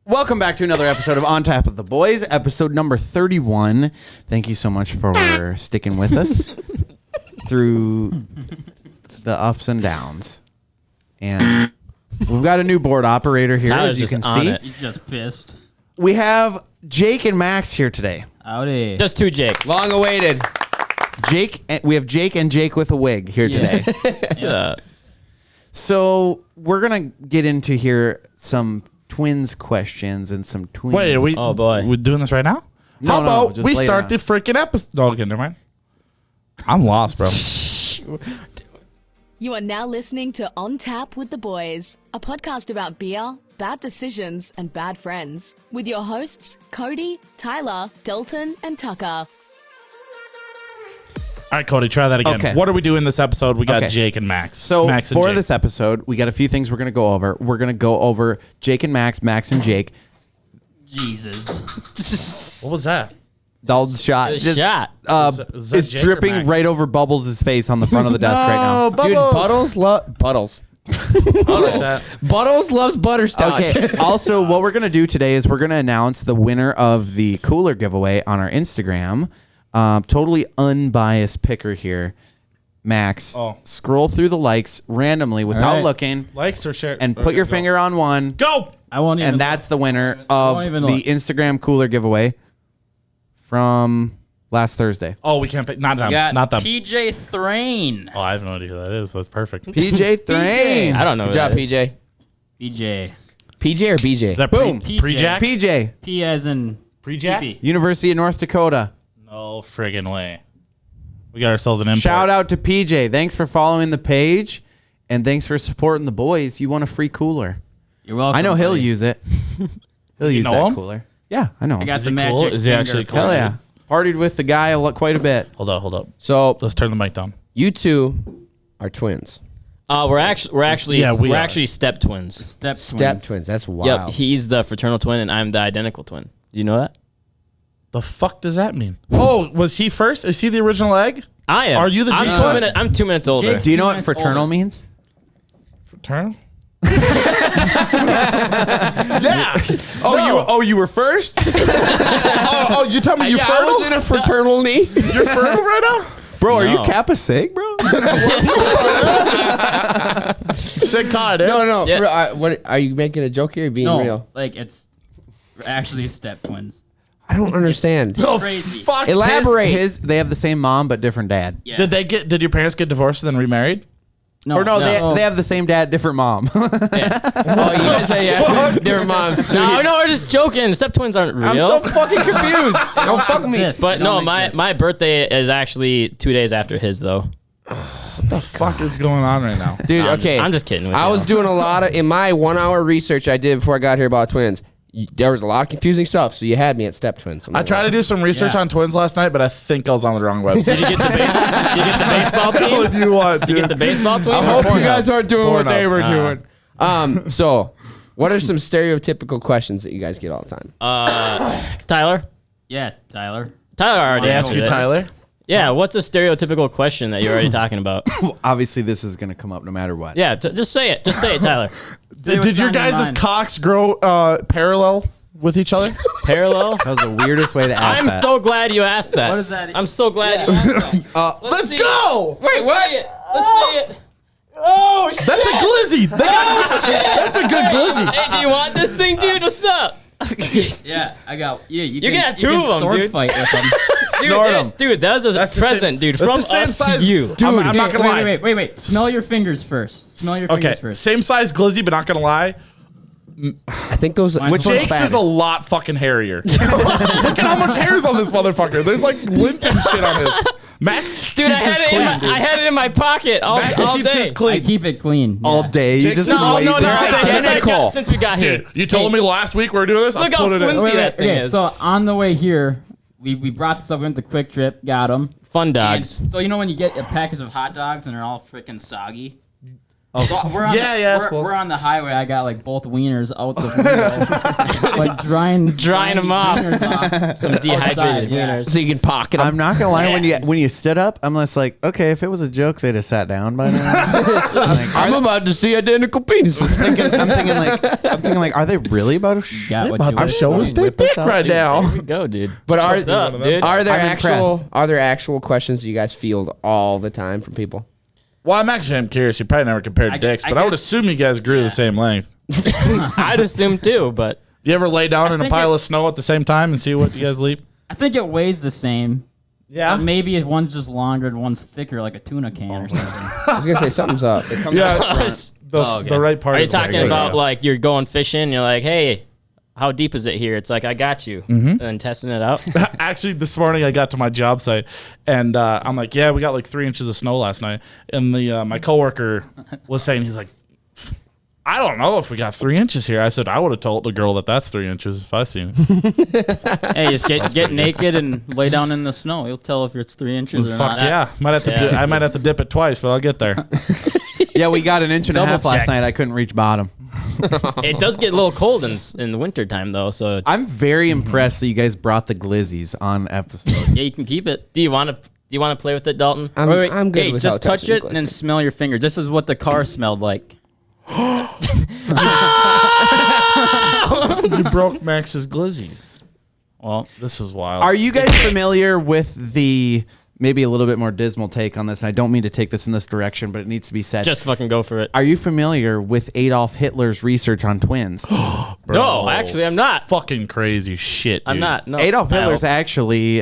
Welcome back to another episode of On Tap with the Boys, episode number 31. Thank you so much for sticking with us through the ups and downs. And we've got a new board operator here, Tyler's as you can just on see. it. You just pissed. We have Jake and Max here today. Howdy. Just two Jakes. Long awaited. We have Jake and Jake with a wig here today. So we're going to get into here some twins questions and some twins. Wait, Oh, boy. we're doing this right now? No, How no, about just we later start on. the freaking episode? Oh, okay, never mind. I'm lost, bro. You are now listening to On Tap with the Boys, a podcast about beer, bad decisions, and bad friends, with your hosts, Kody, Tyler, Dalton, and Tucker. All right, Kody, try that again. Okay. What are we doing this episode? We got Okay. Jake and Max. So Max and for Jake. this episode, we got a few things we're going to go over. We're going to go over Jake and Max, Max and Jake. Jesus. What was that? Dalton's shot. The Just, shot. Is that it's Jake or dripping Max? right over Bubbles' face on the front of the desk right now. Dude, Buttles Buttles. Buttles loves butterscotch. Okay. Also, what we're going to do today is we're going to announce the winner of the cooler giveaway on our Instagram. Totally unbiased picker here. Max, scroll through the likes randomly without right. looking Likes or share? and put your finger on one. Go! I won't even. And that's the winner of won't even the look. Instagram cooler giveaway from last Thursday. Oh, we can't pick. Not them. You got Not them. PJ Thrain. Oh, I have no idea who that is. That's perfect. PJ Thrain. I don't know. Good who job, that is. PJ. PJ. PJ or BJ? Is that Boom. Pre-Jack? PJ, P as in Pre-Jack? PP. University of North Dakota. No friggin' way. We got ourselves an import. Shout out to PJ. Thanks for following the page, and thanks for supporting the boys. You won a free cooler. You're welcome. I know he'll buddy. use it. He'll use know that him? cooler. Yeah, I know. I got Is the it cool? magic. Is he finger actually for cool? Hell you. yeah. Partied with the guy quite a bit. Hold up. So Let's turn the mic down. you two are twins. We're actually Yeah, we we're are. actually step twins. Step twins. That's wild. Yep. He's the fraternal twin and I'm the identical twin. Do you know that? The fuck does that mean? Oh, was he first? Is he the original egg? I am. Are you the I'm Jake 2 twin? minutes. I'm 2 minutes older. Jake- Do you know 2 what minutes fraternal older. means? Fraternal? Yeah. Oh, you were first? Oh, you tell me you I fertile? was in a fraternal knee. You're fertile right now? Bro, are you No. Kappa Sig, bro? Sick cod, eh? No. Yeah. What are you making a joke here? Or being No, real? like it's actually step twins. I don't understand. Crazy. Fuck. Elaborate. They have the same mom but different dad. Yeah. Did your parents get divorced and then remarried? No, Or no, they have the same dad, different mom. Oh, you guys say yeah. Their moms. No, we're just joking. Step twins aren't real. I'm so fucking confused. Don't fuck me. exist. but They no, don't exist. my birthday is actually 2 days after his though. What the fuck is going on right now? Dude, okay. I'm just kidding with I you. was doing a lot of, in my 1 hour research I did before I got here about twins, there was a lot of confusing stuff, so you had me at step twins. I tried to do some research Yeah. on twins last night, but I think I was on the wrong website. Did you get the baseball team? you what, Did you get the baseball team? I hope you guys aren't doing what Pornhub. they were doing. So, what are some stereotypical questions that you guys get all the time? Tyler? Yeah, Tyler. Tyler already I asked ask you you, that. Tyler? Yeah, what's a stereotypical question that you're already talking about? Obviously, this is going to come up no matter what. Yeah, just say it. Just say it, Tyler. Say what's Did your on guys' mind. cocks grow parallel with each other? Parallel. That was the weirdest way to ask I'm that. so glad you asked that. What is that? I'm so glad you asked that. Let's see go! Wait, what? Let's see it. Oh, shit. That's a glizzy. That's a good glizzy. Hey, do you want this thing, dude? What's up? Yeah, I got. Yeah, you can have two can of 'em, sword dude. Fight with them. Dude, Snort 'em. dude, that was a That's the present, same- dude, that's from the same us size- to you. Dude, I'm not gonna lie. Wait. Smell your fingers first. Smell your Okay, fingers first. same size glizzy, but not gonna lie. I think those. Which Jake's is a lot fucking hairier. Look at how much hair is on this motherfucker. There's like lint and shit on his. Max Dude, I keeps had, his it in clean, dude. I had it in my pocket all Max day. keeps his I clean. keep it clean. All yeah. day. You Jake's just is No, wait no, there. no. identical. Since we got here. Dude, you told me last week we were doing this. Look I how put it in. flimsy that thing Okay, is. so on the way here, we brought this up. We went to Quick Trip, got them. Fun dogs. So you know when you get a package of hot dogs and they're all freaking soggy? Well, we're on Yeah, the, yeah, I we're, suppose. we're on the highway. I got like both wieners out the window, like drying them off. wieners off. Some dehydrated yeah. wieners. So you can pocket them. I'm not gonna lie. Yeah. When you stood up, I'm just like, okay, if it was a joke, they'd have sat down by now. I'm about to see identical penises. I'm thinking like, are they really about to? Got what About you to were show doing. us their Whip us dick out, right dude. now. There we go, dude. But What's up, dude? are there I'm actual questions that you guys field all the time from people? Well, I'm curious. You probably never compared I dicks, guess- but I would assume you guys agree the same length. I'd assume too, but You ever lay down in a think pile it- of snow at the same time and see what you guys leap? I think it weighs the same. Yeah. Maybe one's just longer and one's thicker, like a tuna can or something. I was gonna say something's up. It comes Yeah. out front. The right part. are you is there. talking about like you're going fishing? And you're like, hey, how deep is it here? It's like I got you, and then testing it out. Actually, this morning I got to my job site and I'm like, yeah, we got like 3 inches of snow last night. And the my coworker was saying, he's like, I don't know if we got 3 inches here. I said, I would have told the girl that that's 3 inches if I seen it. Hey, just get naked and lay down in the snow. You'll tell if it's 3 inches or Fuck not. yeah. I might have to dip it twice, but I'll get there. Yeah, we got an inch and a Double half last check. night. I couldn't reach bottom. It does get a little cold in the winter time though, so I'm very impressed that you guys brought the glizzies on episode. yeah, you can keep it. Do you want to play with it, Dalton? I'm good Hey, without just touch touching it the and then smell your finger. This is what the car smelled like. You broke Max's glizzy. Well, This is wild. Are you guys familiar with the maybe a little bit more dismal take on this? And I don't mean to take this in this direction, but it needs to be said. Just fucking go for it. Are you familiar with Adolf Hitler's research on twins? No, actually, I'm not. Fucking crazy shit, dude. I'm not. No, Adolf I Hitler's hope. actually,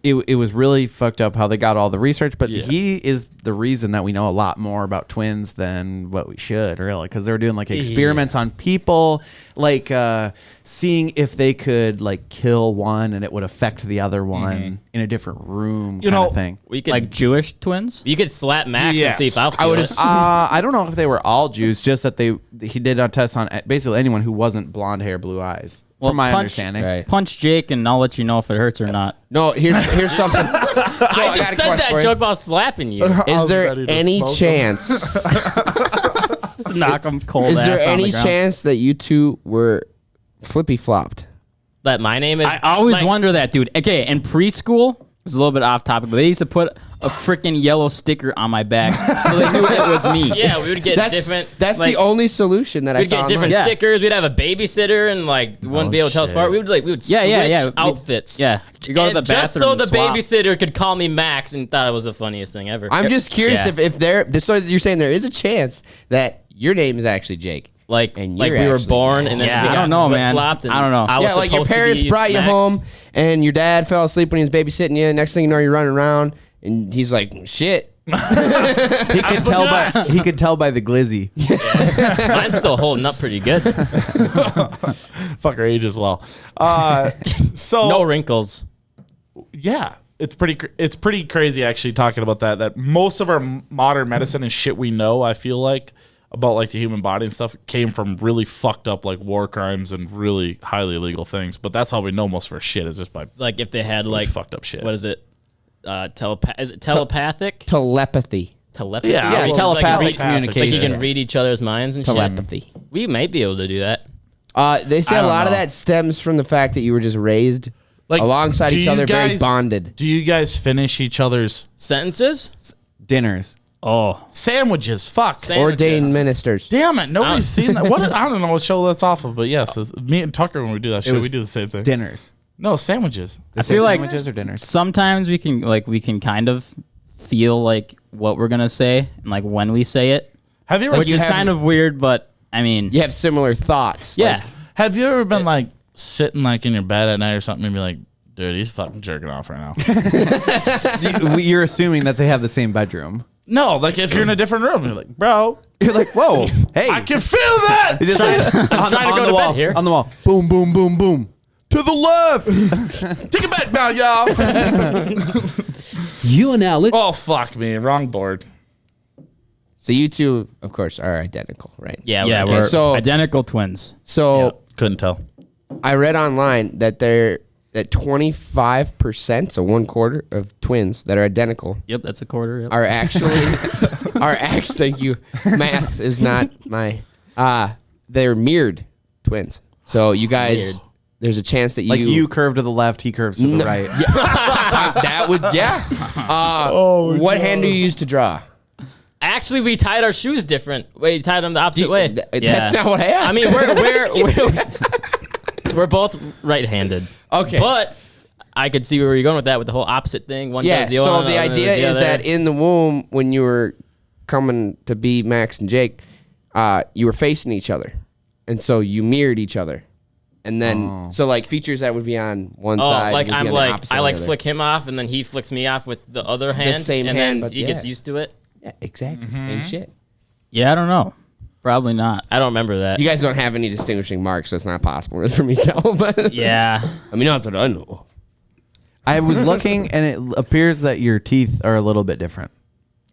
it was really fucked up how they got all the research, but he is the reason that we know a lot more about twins than what we should, really, because they were doing like experiments on people, like seeing if they could like kill one and it would affect the other one in a different room, kind know, of thing. We could like Jewish twins? you could slap Max Yes. and see if I'll I would feel it. assume- I don't know if they were all Jews, just that he did a test on basically anyone who wasn't blonde hair, blue eyes, from my understanding. Right. Punch Jake and I'll let you know if it hurts or not. No, here's something. So I just said that joke about slapping you. Is there ready to any smoke chance? Knock them cold Is ass there on any the ground. chance that you two were flippy flopped? That my name is. I always like, wonder that, dude. Okay, in preschool, it's a little bit off topic, but they used to put a freaking yellow sticker on my back so they knew it was me. Yeah, we would get different. That's like, the only solution that I We'd saw. get different online. stickers. We'd have a babysitter and like wouldn't be able to tell us shit. apart. We would Yeah, yeah, switch yeah. outfits. Yeah. You go to And the just bathroom so and the swap. babysitter could call me Max and thought it was the funniest thing ever. I'm just curious Yeah. if there. So you're saying there is a chance that your name is actually Jake. like and we you're were actually- born and then Yeah, we I got don't know, man. flip-flopped and I don't know. I was Yeah, like your supposed to parents be brought you Max. home, and your dad fell asleep when he was babysitting you. Next thing you know, you're running around, and he's like, "Shit." He could tell by the glizzy. Mine's still holding up pretty good. Fuck her age as well. So No wrinkles. yeah, it's pretty crazy actually talking about that most of our modern medicine and shit we know, I feel like, about like the human body and stuff came from really fucked up like war crimes and really highly illegal things. But that's how we know most of our shit is just by It's like if they had like fucked up shit. What is it? Is it telepathic? Telepathy. Telepathy. Yeah, Yeah, well, telepathic like communication. you can read each other's minds and shit. Telepathy. We might be able to do that. They say I a don't lot of know. that stems from the fact that you were just raised Like, alongside do each you other, very guys- bonded. Do you guys finish each other's Sentences? Dinners. Oh. sandwiches? Fuck. Ordained ministers. Damn it! Nobody's seen that. I don't know what show that's off of, but yes, it's me and Tucker when we do that show, was we do the same thing. Dinners. No sandwiches. I feel like sandwiches or dinners. sometimes we can kind of feel like what we're gonna say and like when we say it, Have you ever? which is kind of weird. But I mean, You have similar thoughts. yeah. Like, Have you ever been like sitting like in your bed at night or something and be like, dude, he's fucking jerking off right now? You're assuming that they have the same bedroom. No, like if you're in a different room, you're like, bro, You're like, whoa, hey. I can feel that. It's just like, on, trying to on go the to wall, bed here. on the wall. Boom, boom, boom, boom. To the left. Take it back now, y'all. You are now Oh fuck me, wrong board. so you two, of course, are identical, right? Yeah, Yeah, we're we're so- identical twins. So Couldn't tell. I read online that there that 25%, so 1/4 of twins that are identical, Yep, that's a quarter. Yep. are actually thank you. Math is not my they're mirrored twins. So you guys Weird. there's a chance that you curve to the left, he curves to the right. that would what hand do you use to draw? Actually, we tied our shoes different. We tied them the opposite way. That's not what I asked. I mean, we're both right-handed. Okay. But I could see where you're going with that, with the whole opposite thing. One yeah, does the so other, the other idea does the is other. that in the womb, when you were coming to be Max and Jake, you were facing each other. And so you mirrored each other. And then, so like features that would be on one side. like would be I'm on the like, opposite I on like the other. flick him off, and then he flicks me off with the other hand. same and hand, then but he gets yeah. used to it. Yeah, exactly. Same shit. Yeah, I don't know. Probably not. I don't remember that. You guys don't have any distinguishing marks, so it's not possible for me to tell. But Yeah. I mean, not that I know. I was looking, and it appears that your teeth are a little bit different.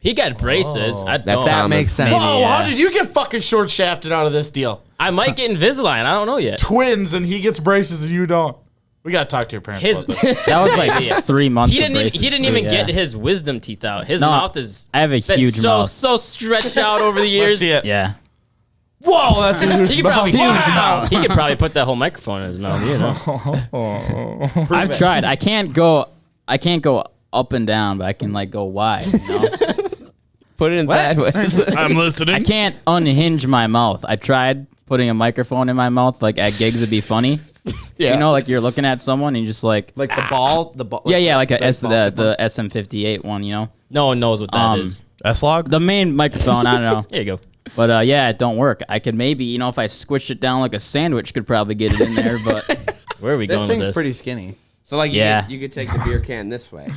He got braces. I That's don't. That common. makes sense. Whoa, yeah. how did you get fucking short shafted out of this deal? I might get Invisalign. I don't know yet. Twins, and he gets braces and you don't. We gotta talk to your parents His about this. That was like 3 months. he didn't of even, braces, he didn't too, even yeah. get his wisdom teeth out. His No, mouth is I have a been huge so mouth. so stretched out over the years. see it. Yeah. Whoa, that's a huge He could probably mouth. he could probably put that whole microphone in his mouth. You know. I've tried. I can't go up and down, but I can like go wide. You know? Put it in sideways. I'm listening. I can't unhinge my mouth. I tried putting a microphone in my mouth, like at gigs would be funny. Yeah. You know, like you're looking at someone and you just like, Like the ball, yeah, like the the SM58 one, you know. No one knows what that is. S-Log? The main microphone, I don't know. There you go. But yeah, it don't work. I could maybe, you know, if I squish it down like a sandwich, could probably get it in there. But Where are we This going with thing's this? pretty skinny. So like, Yeah. you could take the beer can this way.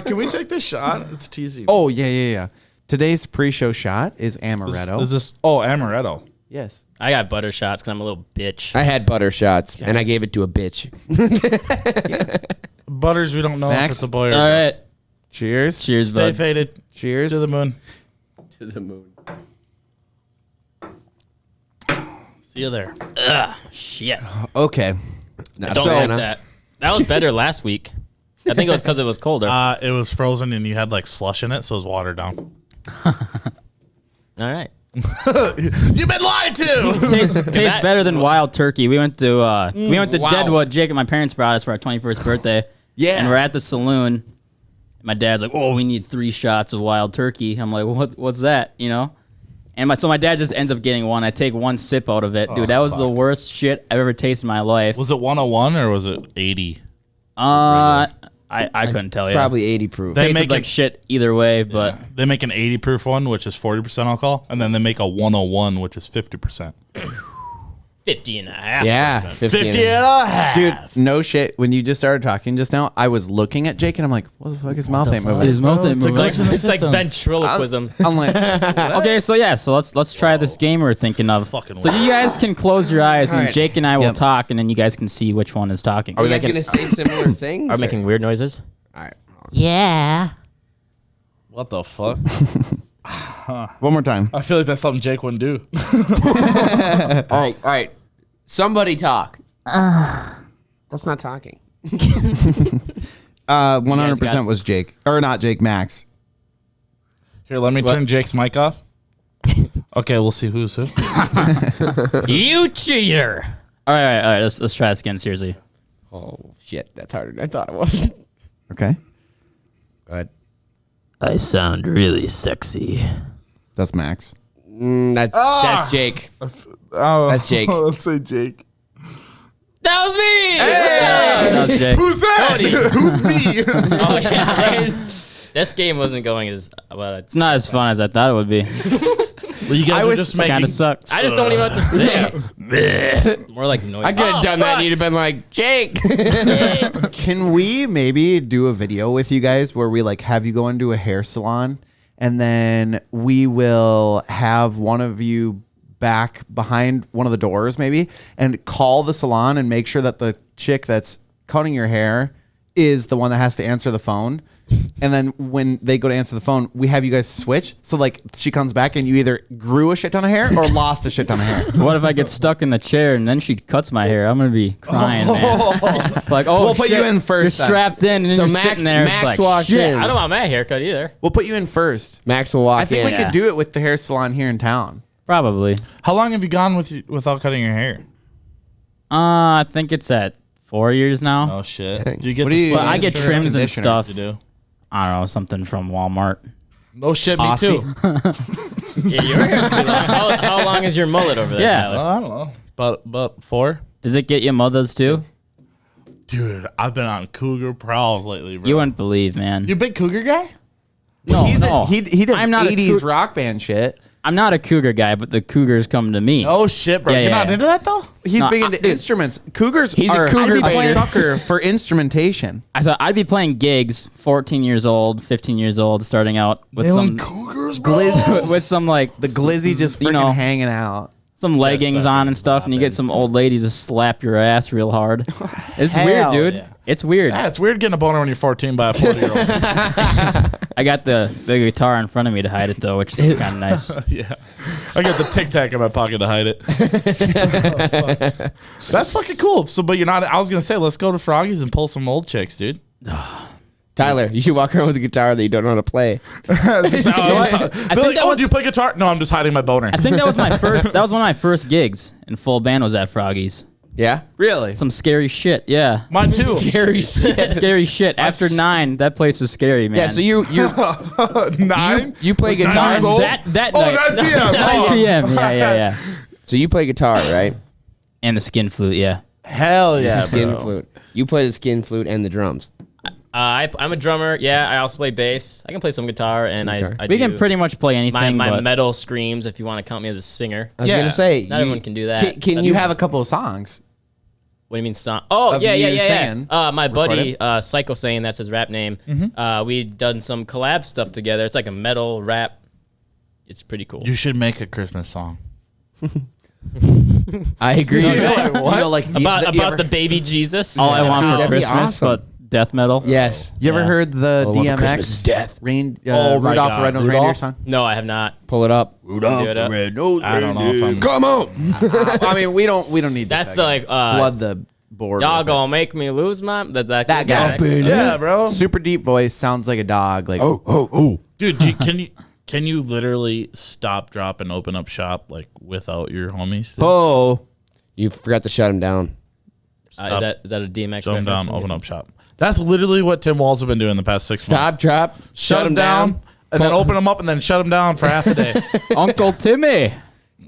Can we take this shot? It's teasing. Oh yeah. Today's pre-show shot is amaretto. Is this? Oh, amaretto. Yes. I got butter shots because I'm a little bitch. I had butter shots, and I gave it to a bitch. Butters, we don't know Max? if it's a boy or all a right, Cheers. cheers, Stay bud. faded Cheers. to the moon. To the moon. See you there. Shit. Okay. Don't So- like that. That was better last week. I think it was because it was colder. It was frozen and you had like slush in it, so it was watered down. All right. You've been lied to. Tastes that- better than wild turkey. We went to wow. Deadwood. Jake and my parents brought us for our 21st birthday. Yeah. And we're at the saloon. My dad's like, "Oh, we need 3 shots of wild turkey." I'm like, "What's that?" You know. And my dad just ends up getting one. I take one sip out of it, dude. That was the worst shit I've ever tasted in my life. Was it 101 or was it 80? I couldn't tell you. Probably 80 proof. They Tasted make like it- shit either way, but They make an 80 proof one, which is 40% alcohol, and then they make a 101, which is 50%. 50 and a half. Yeah, 50 and a half. Dude, no shit. When you just started talking just now, I was looking at Jake and I'm like, what the fuck? His mouth ain't moving. his mouth ain't moving. It's like ventriloquism. I'm like, Okay, so yeah, so let's try this game we're thinking of. Fucking So you guys can close your eyes, and Alright. Jake and I will Yep. talk, and then you guys can see which one is talking. Are you guys going to say similar things? Are making weird noises? All right. What the fuck? one more time. I feel like that's something Jake wouldn't do. All right. Somebody talk. That's not talking. 100% was Jake. Or not Jake, Max. Here, let me turn Jake's mic off. Okay, we'll see who's who. You cheater. All right. Let's try this again. Seriously. Oh, shit. That's harder than I thought it was. Okay. Go ahead. I sound really sexy. That's Max. That's Jake. Oh, That's Jake. Let's say Jake. That was me. That was Jake. Who's that? Who's me? Oh, yeah. This game wasn't going as well. It's not as fun as I thought it would be. Well, you guys are just making. Kind of sucks. I just don't even know what to say. More like noise. I could have done that and you'd have been like, Jake. Can we maybe do a video with you guys where we like have you go into a hair salon and then we will have one of you back behind one of the doors maybe and call the salon and make sure that the chick that's cutting your hair is the one that has to answer the phone And then when they go to answer the phone, we have you guys switch. So like she comes back and you either grew a shit ton of hair or lost a shit ton of hair. What if I get stuck in the chair and then she cuts my hair? I'm gonna be crying, man. Like, oh, We'll put you in first You're then. strapped in, and then So you're Max- sitting there. Max it's like, walks shit. in. I don't want my haircut either. We'll put you in first. Max will walk I think in. we could do it with the hair salon here in town. Probably. How long have you gone without cutting your hair? I think it's at 4 years now. Oh shit! Dang. Do you get What the do you- split But I get ends or trims and conditioner stuff. You do? I don't know, something from Walmart. No shit, me Aussie. too. Yeah, your hair's pretty long. How long is your mullet over there? Yeah. Tyler? I don't know, but 4. Does it get you mothers too? Dude, I've been on cougar prowls lately, bro. You wouldn't believe, man. You a big cougar guy? No, He's no. he does I'm not a 80s cou- rock band shit. I'm not a cougar guy, but the cougars come to me. Oh shit, bro! Yeah, You're yeah, not yeah. into that though. He's No, big into instruments. Cougars He's a are cougar a baiter. sucker for instrumentation. I'd be playing gigs, 14 years old, 15 years old, starting out with some cougars, with some like The glizzy just you freaking know, hanging out. some leggings on and stuff, and you get some old ladies to slap your ass real hard. It's weird, Hell dude. yeah. It's weird. Yeah, it's weird getting a boner when you're 14 by a 40-year-old. I got the guitar in front of me to hide it though, which is kind of nice. Yeah, I got the Tic Tac in my pocket to hide it. Oh, fuck. That's fucking cool. So, but you're not. I was gonna say, let's go to Froggy's and pull some old chicks, dude. Tyler, you should walk around with a guitar that you don't know how to play. They're like, think that oh, was- do you play guitar? No, I'm just hiding my boner. I think that was my first. That was one of my first gigs in full band. Was at Froggy's. Yeah? Really? Some scary shit. Yeah. Mine too. Scary shit. Scary shit. After 9, that place was scary, man. Yeah, so you 9. you play 9 guitar. years old? that Oh, night. 9 p.m. 9 p.m. Yeah. So you play guitar, right? And the skin flute. Yeah. Hell yeah, Skin bro. flute. You play the skin flute and the drums. I'm a drummer. Yeah, I also play bass. I can play some guitar, and guitar. I We do can pretty much play anything. my but metal screams if you want to count me as a singer. I was Yeah. gonna say Not everyone can do that. Can You have a couple of songs. What do you mean song? Oh, Of yeah. you singing, My buddy, recorded? Psycho Saying, that's his rap name. Mm-hmm. We done some collab stuff together. It's like a metal rap. It's pretty cool. You should make a Christmas song. I agree. You know, like you about ever- the baby Jesus. all I want That'd for be Christmas, awesome. but death metal. Yes. You ever Yeah. heard the All I want for Christmas is DMX death. Oh my Rudolph God. the Red-Nosed Reindeer Rudolph? song? No, I have not. Pull it up. Do it up. I don't know if I'm. Come on. I mean, we don't need. That's to the like. flood the board. Y'all with gonna make me lose my. That That guy. guy. Yeah, bro. it. Super deep voice, sounds like a dog. Like Dude, can you literally stop, drop, and open up shop like without your homies? oh. You forgot to shut him down. Is that a DMX Shut them reference? down, open up shop. That's literally what Tim Walls have been doing the past 6 Stop, months. drop, Shut them down, and then open them up, and then shut them down for half a day. Uncle Timmy.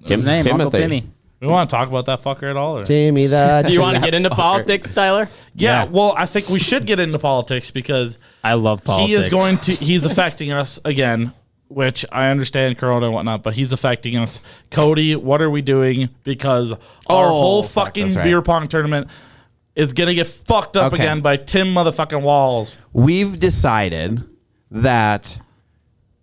His name, Uncle Timothy. Timmy. We want to talk about that fucker at all? Or? Timmy the. Do you want to get into politics, Tyler? Yeah, Yeah. well, I think we should get into politics because I love politics. he is going to. He's affecting us again, which I understand Corona and whatnot, but he's affecting us. Kody, what are we doing? Because our whole fuck, fucking that's right. beer pong tournament is gonna get fucked up Okay. again by Tim motherfucking Walls. We've decided that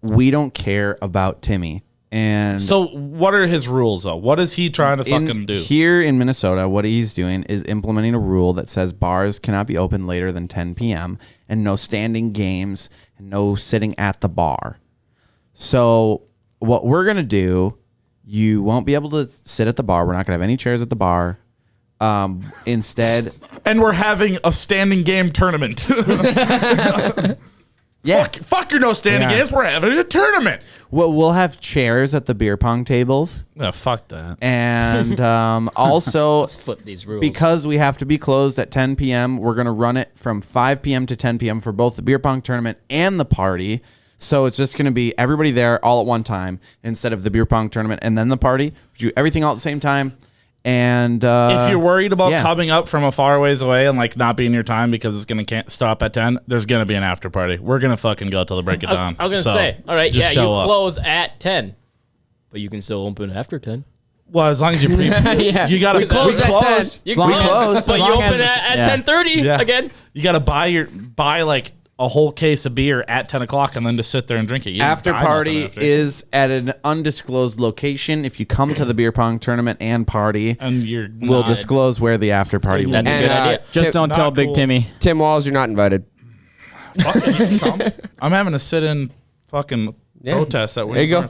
we don't care about Timmy. And So what are his rules though? What is he trying to fucking do? Here in Minnesota, what he's doing is implementing a rule that says bars cannot be open later than 10 p.m. and no standing games and no sitting at the bar. So what we're going to do, you won't be able to sit at the bar. We're not going to have any chairs at the bar. Instead, And we're having a standing game tournament. yeah, Fuck your no standing Yeah. games. We're having a tournament. we'll have chairs at the beer pong tables. Yeah, fuck that. And also, Let's flip these rules. because we have to be closed at 10 p.m., we're going to run it from 5 p.m. to 10 p.m. for both the beer pong tournament and the party. So it's just going to be everybody there all at one time instead of the beer pong tournament and then the party. We do everything all at the same time. And If you're worried about yeah. coming up from a far ways away and like not being your time because it's gonna can't stop at 10, there's gonna be an after party. We're gonna fucking go till the break of dawn. I was gonna So, say, all right, just yeah, you show up. close at 10, but you can still open after 10. Well, as long as you Yeah. you gotta We close at 10. You As long close, as- but as you long open as- at yeah. 10:30 Yeah. again. you gotta buy like a whole case of beer at 10 o'clock and then just sit there and drink it. You didn't after buy nothing party after. is at an undisclosed location. If you come to the beer pong tournament and party, and you're we'll not- disclose where the after party will That's be. a good idea. Just Tim, don't Not tell Big cool. Timmy. Tim Walls, you're not invited. Fuck it, you can come. I'm having a sit-in fucking protest at There you go.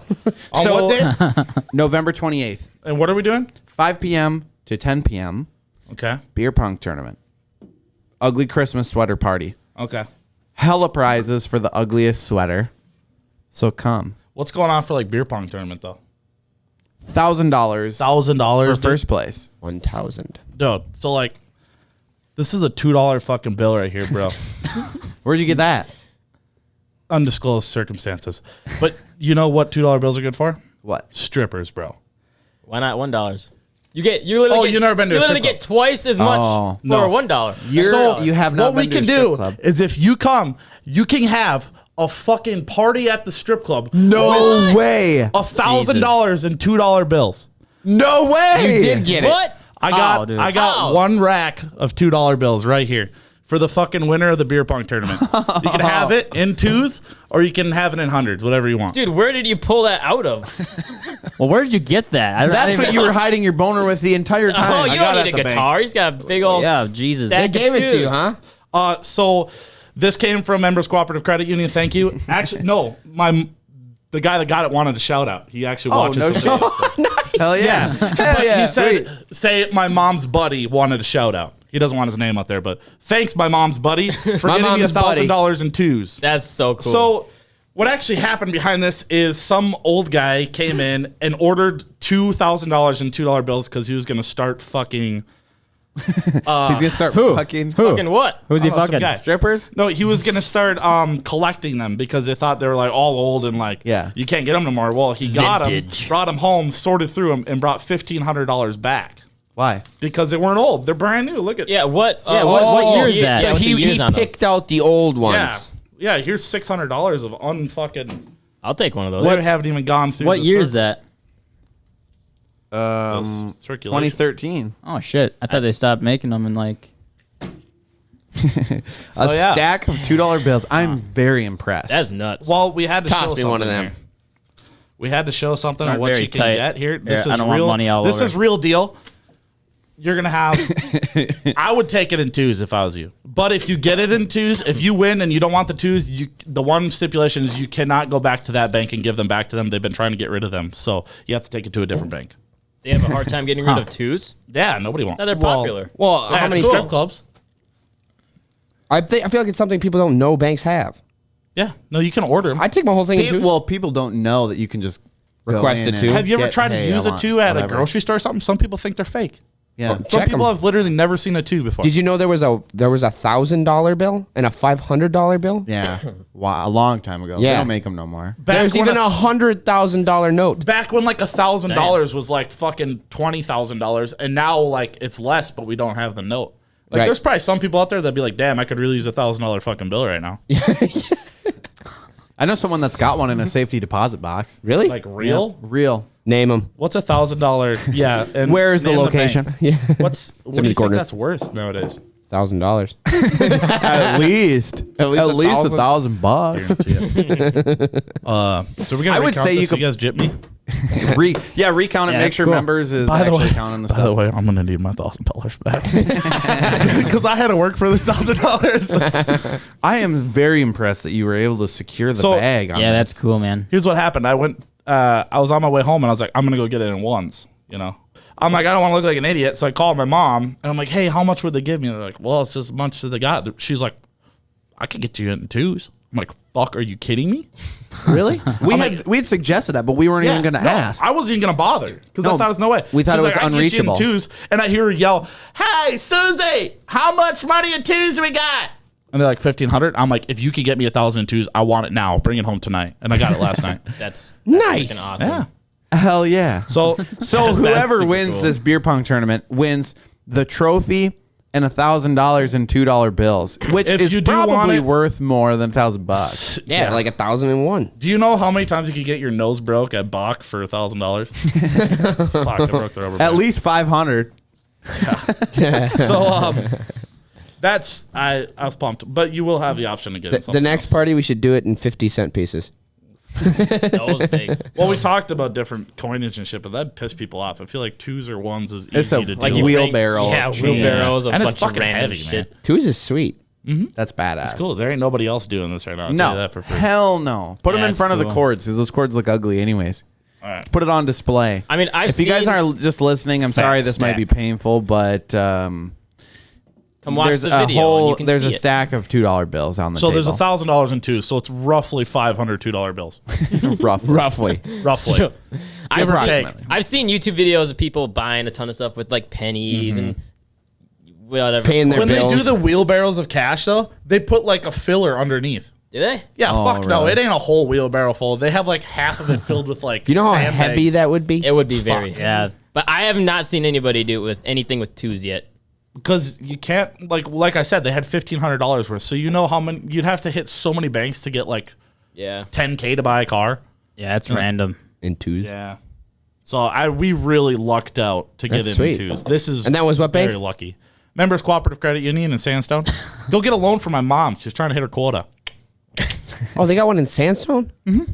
On So- what day? November 28th, And what are we doing? 5 p.m. to 10 p.m. Okay. Beer pong tournament. Ugly Christmas sweater party. Okay. Hella prizes for the ugliest sweater. So come. What's going on for like beer pong tournament though? $1,000 $1,000 for first place. 1,000. Dude, so like, this is a $2 fucking bill right here, bro. Where'd you get that? Undisclosed circumstances. But you know what $2 bills are good for? What? Strippers, bro. Why not $1? You literally you've never been to a literally strip get twice as much Oh. for No. $1. So you have not what we been to can a strip do club. is if you come, you can have a fucking party at the strip club. No way. $1,000 in $2 bills. No way. You did get it. What? I How, dude? got How? one rack of $2 bills right here for the fucking winner of the beer pong tournament. You can have it in twos or you can have it in hundreds, whatever you want. Dude, where did you pull that out of? Well, where did you get that? I That's don't what even- you were hiding your boner with the entire time. Oh, I you got don't it need a at the guitar. bank. He's got a big old Yeah, Jesus. stack They gave of it to you, twos. huh? So this came from Members Cooperative Credit Union. Thank you. Actually, no, the guy that got it wanted a shout out. He actually watches no the shit. show. Hell yeah. Hell yeah. He said, Sweet. say my mom's buddy wanted a shout out. He doesn't want his name out there, but thanks, my mom's buddy, for My getting me mom's buddy. $1,000 in twos. That's so cool. So what actually happened behind this is some old guy came in and ordered $2,000 in $2 bills because he was going to start fucking. He's gonna start Who? fucking Who? fucking what? Who's he I don't know, some fucking? guy. strippers. No, he was gonna start collecting them because they thought they were like all old and like you can't get them no more. Well, he got them, Vintage. brought them home, sorted through them, and brought $1,500 back Why? because they weren't old. They're brand new. Look at Yeah, what? what year is that? So what's the he years on those? picked out the old ones. yeah. Here's $600 of unfucking. I'll take one of those. They haven't even gone through. What the year is that? circulation. 2013. Oh shit! I thought they stopped making them in like. A yeah. stack of $2 bills. I'm very impressed. That's nuts. Well, we had to Toss show me something one of them. here. We had to show something It's on what very you can tight. get here. This Yeah, I is don't want real money all This over. is real deal. You're gonna have. I would take it in twos if I was you. But if you get it in twos, if you win and you don't want the twos, the one stipulation is you cannot go back to that bank and give them back to them. They've been trying to get rid of them, so you have to take it to a different bank. They have a hard time getting rid of twos. Yeah, nobody wants. Now they're popular. Well, how many strip clubs? I feel like it's something people don't know banks have. Yeah, no, you can order them. I take my whole thing in twos. Well, people don't know that you can just go Request in a two. and Have you ever get, tried to hey, I use a want two at a whatever. grocery store or something? Some people think they're fake. Yeah. Some Check people 'em. have literally never seen a two before. Did you know there was a $1,000 bill and a $500 bill? Yeah. Wow, a long time ago. Yeah. They don't make them no more. There's even a $100,000 note. Back when like $1,000 was like fucking $20,000, and now like it's less, but we don't have the note. Like Right. there's probably some people out there that'd be like, "Damn, I could really use $1,000 fucking bill right now." I know someone that's got one in a safety deposit box. Really? Like real? Real. Name them. What's $1,000? Yeah. And Where is the name location? bank. Yeah. What do you think corner. that's worth nowadays? $1,000. At least. At least $1,000. Guarantee it. So we're gonna. I would recount say you this so could- you guys jip me. Recount it. Yeah, Make that's sure cool. members is By the actually way, counting the by the stuff. way, I'm gonna need my $1,000 back because I had to work for this $1,000. I am very impressed that you were able to secure the So- bag. On Yeah, this. that's cool, man. Here's what happened. I went. I was on my way home and I was like, I'm gonna go get it in ones. You know. I'm like, I don't want to look like an idiot, so I called my mom and I'm like, hey, how much would they give me? And they're like, well, it's as much as they got. She's like, I could get you in twos. I'm like, fuck, are you kidding me? Really? We'd suggested that, but we weren't even going to no, ask. I wasn't even going to bother because No, I thought there was no way. we thought She's it was like, I can get you in unreachable. twos, and I hear her yell, "Hey, Susie, how much money in twos do we got?" And they're like 1,500. I'm like, if you could get me 1,000 in twos, I want it now. Bring it home tonight. And I got it last night. That's Nice. freaking awesome. Yeah. Hell yeah. So So whoever super wins cool. this beer pong tournament wins the trophy and $1,000 in $2 bills, which If is you do want probably it- worth more than $1,000. Yeah, like 1,001. do you know how many times you could get your nose broke at Bach for $1,000? Fuck, I broke the rubber At band. least 500. So that's I was pumped, but you will have the option to get it. The something next else. party, we should do it in 50-cent pieces. That was big. Well, we talked about different coinage and shit, but that pissed people off. I feel like twos or ones is It's easy a to like do. you wheelbarrow. Yeah, of change. wheelbarrows, a And it's bunch of fucking random heavy, shit. Twos is sweet. That's badass. It's cool. There ain't nobody else doing this right now. I'll tell you No, that for free. hell no. Put them Yeah, in it's front of the cool. cords because those cords look ugly anyways. All right. Put it on display. I mean, if you guys aren't just listening, I'm sorry this might be painful, but come watch there's the a video. whole and you can there's see a it. stack of $2 bills on the So table. there's $1,000 in twos, so it's roughly 500 $2 bills. roughly. Roughly. I've seen YouTube videos of people buying a ton of stuff with like pennies and whatever. Paying their When bills. they do the wheelbarrows of cash, though, they put like a filler underneath. Do they? Yeah, Oh, fuck no. really? It ain't a whole wheelbarrow full. They have like half of it filled with like You know how sandbags. heavy that would be? It would be very Yeah. But I have not seen anybody do it with anything with twos yet. Because you can't, like I said, they had $1,500 worth. So you know how many, you'd have to hit so many banks to get like Yeah. $10K to buy a car. Yeah, it's random. In twos. Yeah. So we really lucked out to get That's in sweet. twos. This is And that was what bank? very lucky. Members Cooperative Credit Union in Sandstone. Go get a loan for my mom. She's trying to hit her quota. Oh, they got one in Sandstone? Mm-hmm.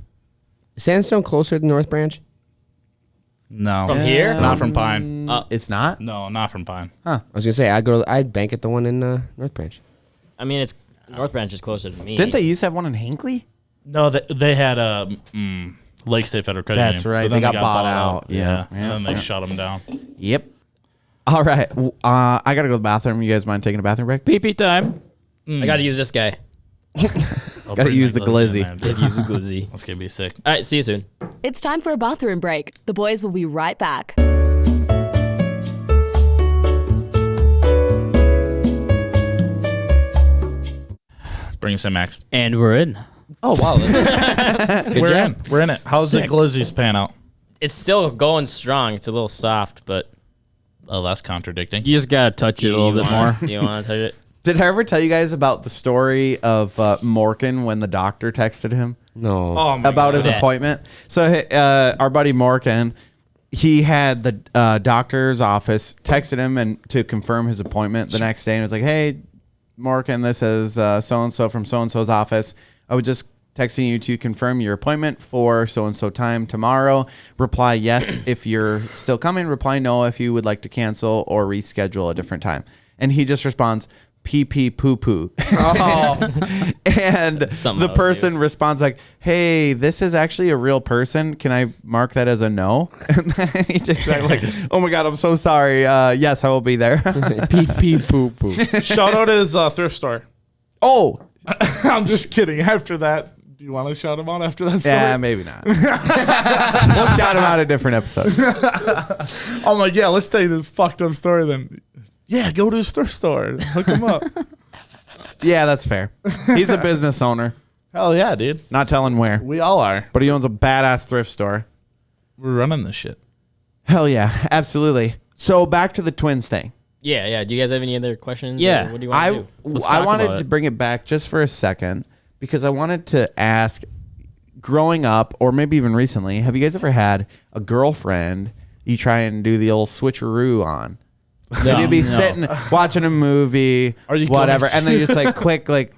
Sandstone closer than North Branch? No. From here? Not from Pine. It's not? No, not from Pine. I was going to say, I'd bank at the one in North Branch. I mean, it's North Branch is closer to me. Didn't they used to have one in Hinkley? No, they had Lake State Federal Credit That's Union. right. But then They got bought out. Yeah. Yeah. And then they shut them down. Yep. All right. I got to go to the bathroom. You guys mind taking a bathroom break? PP time. I got to use this guy. Got to use the glizzy. Use a glizzy. That's going to be sick. All right, see you soon. It's time for a bathroom break. The boys will be right back. Bring us in, Max. And we're in. Oh, wow. We're in. We're in it. How's the glizzies pan out? It's still going strong. It's a little soft, but Oh, that's contradicting. You just gotta touch it a little bit more. You want to touch it? Did I ever tell you guys about the story of Morgan when the doctor texted him? No. Oh, my About God. his appointment. So our buddy Morgan, he had the doctor's office texted him and to confirm his appointment the next day, and was like, "Hey, Morgan, this is so and so from so and so's office. I was just texting you to confirm your appointment for so and so time tomorrow. Reply yes if you're still coming. Reply no if you would like to cancel or reschedule a different time." And he just responds, "Pee pee poo poo." And Somehow, the person responds like, "Hey, this is actually a real person. Can I mark that as a no?" And then he just went like, "Oh my God, I'm so sorry. Yes, I will be there." Pee pee poo poo. Shout out his thrift store. Oh, I'm just kidding. After that, do you want to shout him out after that story? yeah, maybe not. We'll shout him out a different episode. I'm like, yeah, let's tell you this fucked up story then. Yeah, go to his thrift store. Hook him up. Yeah, that's fair. He's a business owner. Hell yeah, dude. Not telling where, We all are. but he owns a badass thrift store. We're running this shit. Hell yeah, absolutely. So back to the twins thing. Yeah. Do you guys have any other questions? Yeah. Or what do you want to do? Let's I talk wanted about to it. bring it back just for a second because I wanted to ask, growing up or maybe even recently, have you guys ever had a girlfriend you try and do the old switcheroo on? Maybe you'd be sitting watching a movie Are you whatever, going and then you just like quick like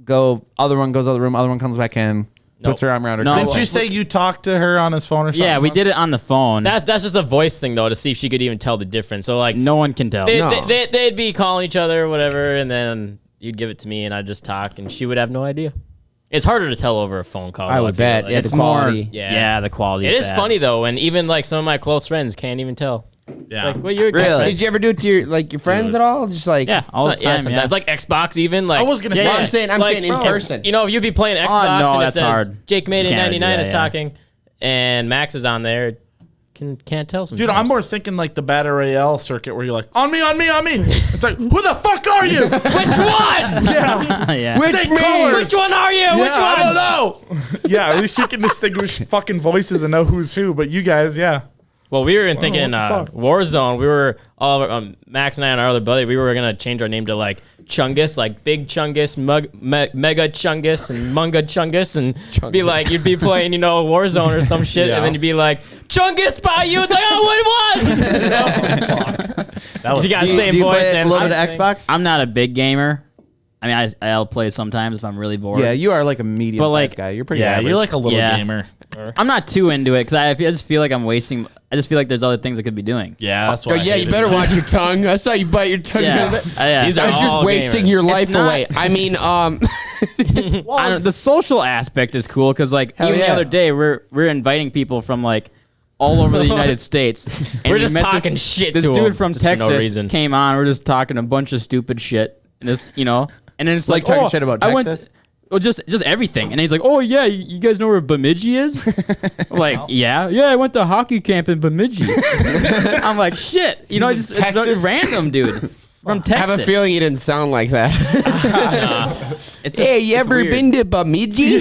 go. Other one goes out of the room. Other one comes back in, puts her arm around her. No. Didn't you say you talked to her on his phone or something? Yeah, we did it on the phone. That's just a voice thing though, to see if she could even tell the difference. So like, no one can tell. they'd be calling each other or whatever, and then you'd give it to me, and I'd just talk, and she would have no idea. It's harder to tell over a phone call. I though, would feel bet. like. Yeah, It's the quality. more. Yeah. Yeah, the quality. It is bad. funny though, and even like some of my close friends can't even tell. Yeah. Like, well, you're a Really? girlfriend. Did you ever do it to your friends at all? Just like Yeah, all the time. Yeah, sometimes like Xbox even. Like I was gonna say- I'm saying in bro, person. You know, if you'd be playing Xbox no, and it that's says hard. Jake made it Can't do 99 that, is yeah. talking, and Max is on there. Can't tell sometimes. Dude, I'm more thinking like the Battle Royale circuit where you're like, on me. It's like, who the fuck are you? Which one? Yeah. yeah. Which colors? Which one are you? Which one? I don't know. Yeah, at least you can distinguish fucking voices and know who's who. But you guys, yeah. Well, we were thinking what the fuck? Warzone. We were all Max and I and our other buddy. We were gonna change our name to like Chungus, like Big Chungus, Mega Chungus, and Munga Chungus, and be like, you'd be playing, Warzone or some shit, and then you'd be like, Chungus by you. It's like, oh, what? That was You got the Do same you voice play a and little bit of everything. Xbox? I'm not a big gamer, I mean, I'll play sometimes if I'm really bored. Yeah, you are like a medium-sized like, guy. You're pretty Yeah, average. you're like a little Yeah. gamer. I'm not too into it because I just feel like I'm wasting. I just feel like there's other things I could be doing. Yeah, that's why. Oh, yeah, you better watch your tongue. I saw you bite your tongue. Yeah. Yeah. These are That's just all wasting gamers. your life not- away. I mean, I don't, the social aspect is cool because like Hell even the yeah. other day we're inviting people from like all over the United States. And We're we just met talking shit This to dude 'em from just for no Texas reason. came on. We're just talking a bunch of stupid shit, and this, and then it's Like like talking shit about I went. Texas? Well, just everything, and then he's like, "Oh yeah, you guys know where Bemidji is?" I'm like, yeah, I went to hockey camp in Bemidji. I'm like, shit, it's Texas? random, dude, from I Texas. have a feeling you didn't sound like that. It's just, Hey, you it's ever weird. been to Bemidji?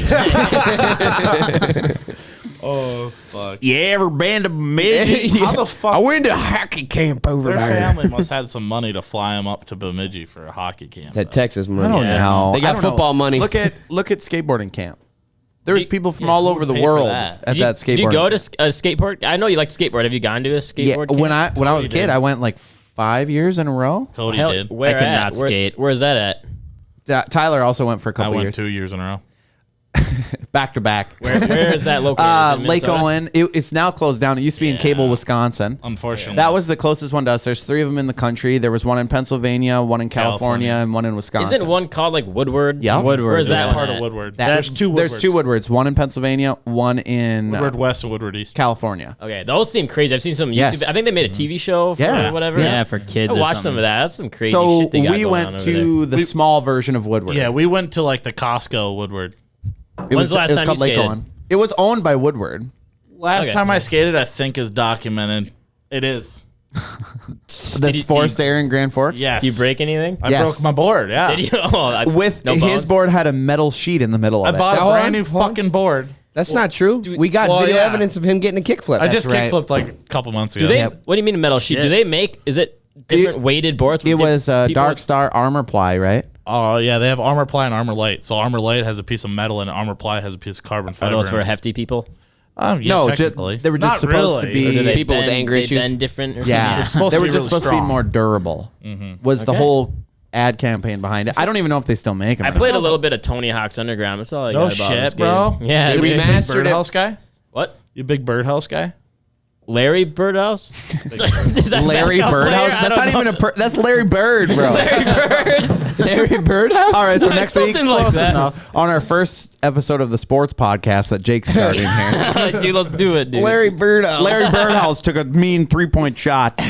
Oh fuck. You ever been to Bemidji? How the fuck? I went to hockey camp over Their there. family must have had some money to fly him up to Bemidji for a hockey camp. That Texas money. I don't know. They got I don't know. football money. Look at skateboarding camp. There was people from yeah, all who over would the pay for world that? at that skateboarding. Did you go to camp. a skateboard? I know you like skateboard. Have you gone to a Yeah, skateboard? when camp? I was a Cody kid, did. I went like 5 years in a row. Cody Hell, did. where I could at? not skate. Where is that at? Tyler also went for a I couple went years, 2 years in a row. back to back. Where is that located? Is it Lake Minnesota? Owen. It's now closed down. It used to be in Cable, Wisconsin. Unfortunately, That was the closest one to us. There's 3 of them in the country. There was one in Pennsylvania, one in California, California. and one in Wisconsin. Isn't one called like Woodward? Yeah. Where is That's that part one of at? Woodward. There's two Woodwards. One in Pennsylvania, one in Woodward West and Woodward East. California. Okay, those seem crazy. I've seen some YouTube. Yes. I think they made a TV show for Yeah. whatever. Yeah, for kids. I or watched some something. of that. That's some crazy So shit they got we going on went over to the small version of Woodward. Yeah, we went to like the Costco Woodward. It When's the last time called you Lake skated? Owen. It was owned by Woodward. Last Okay. time I skated, I think is documented. It is. This forced air in Grand Forks. Yes. there. You break anything? I Yes. broke my board. Yeah. Did you? Oh, With no his bones? board had a metal sheet in the middle I of it. bought a Hold brand on, new hold on. fucking board. That's not true. We got well, video yeah. evidence of him getting a kickflip. I just right. kickflipped like a couple months ago. Do they? Yep. What do you mean a metal sheet? Do they make? Is it different weighted boards? It from was people? Dark Star Armor Ply, right? Oh yeah, they have Armor Ply and Armor Light. So Armor Light has a piece of metal and Armor Ply has a piece of carbon Are fiber. those in for it. hefty people? Yeah, No, technically. they were just Not supposed to really. be- Or do they People with bend, anger they issues? bend different or Yeah, They're supposed they to were be just really supposed to be strong. more durable. Was the Okay. whole ad campaign behind it? I don't even know if they still make them. I played a little bit of Tony Hawk's Underground. That's all I No got about shit, skating. bro. Yeah, They dude. remastered Big it. birdhouse guy? What? You big birdhouse guy? Larry Birdhouse? Is that Larry basketball player? Birdhouse. I That's don't not know. even that's Larry Bird, bro. Larry Bird. Larry Birdhouse? All right, so next week Something like that. on our first episode of the sports podcast that Jake's starting here, Dude, let's do it, dude. Larry Birdhouse. Larry Birdhouse took a mean 3-point shot.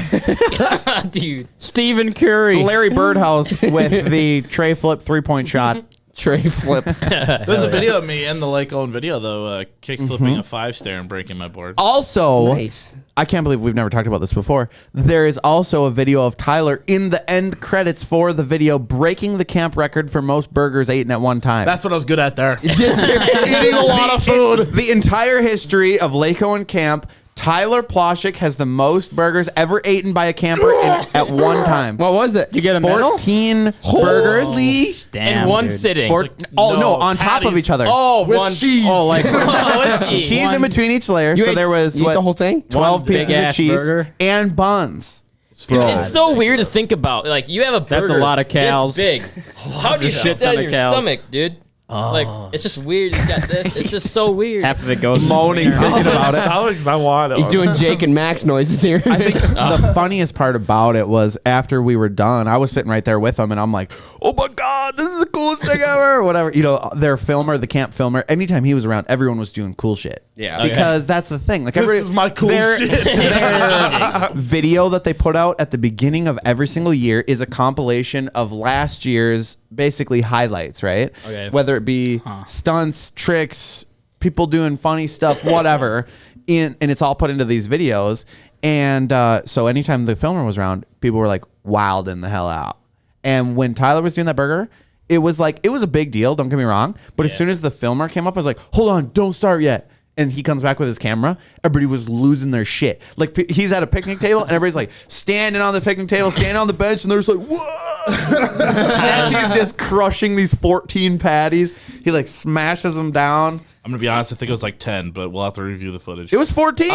dude. Stephen Curry. Larry Birdhouse with the tray flip 3-point shot. Trey flip. There's a video of me in the Lake Owen video, though, kick flipping a 5-stair and breaking my board. Also, Nice. I can't believe we've never talked about this before. There is also a video of Tyler in the end credits for the video breaking the camp record for most burgers eaten at one time. That's what I was good at there. eating a lot of food. The entire history of Lake Owen Camp, Tyler Ploshik has the most burgers ever eaten by a camper at one time. What was it? Did you get a medal? 14 burgers. Damn, In one dude. sitting. No, on top of patties. each other. Oh, With one cheese. Oh, like with cheese. Cheese in between each layer. You So ate- there was you ate the whole thing? 12 One pieces of big-ass cheese burger? and buns. Dude, it's so weird to think about. Like you have a burger. That's a lot of cows. This big. How do you shit fit that ton in of your cows. stomach, dude? Like it's just weird. You got this. It's just so weird. Half of it goes Moaning thinking about it. Alex, I want it. He's doing Jake and Max noises here. I think the funniest part about it was after we were done, I was sitting right there with them, and I'm like, "Oh my god, this is the coolest thing ever!" Or whatever. You know, their filmer, the camp filmer. Anytime he was around, everyone was doing cool shit. Yeah. because that's the thing. Like This is my cool shit. Their video that they put out at the beginning of every single year is a compilation of last year's basically highlights, right? Okay. Whether it be stunts, tricks, people doing funny stuff, whatever. And it's all put into these videos. And so anytime the filmer was around, people were like wilding the hell out. And when Tyler was doing that burger, it was a big deal. Don't get me wrong. But as soon as the filmer came up, I was like, hold on, don't start yet. And he comes back with his camera. Everybody was losing their shit. Like he's at a picnic table, and everybody's like standing on the picnic table, standing on the bench, and they're just like, "Whoa!" As he's just crushing these 14 patties, he like smashes them down. I'm gonna be honest. I think it was like 10, but we'll have to review the footage. It was 14.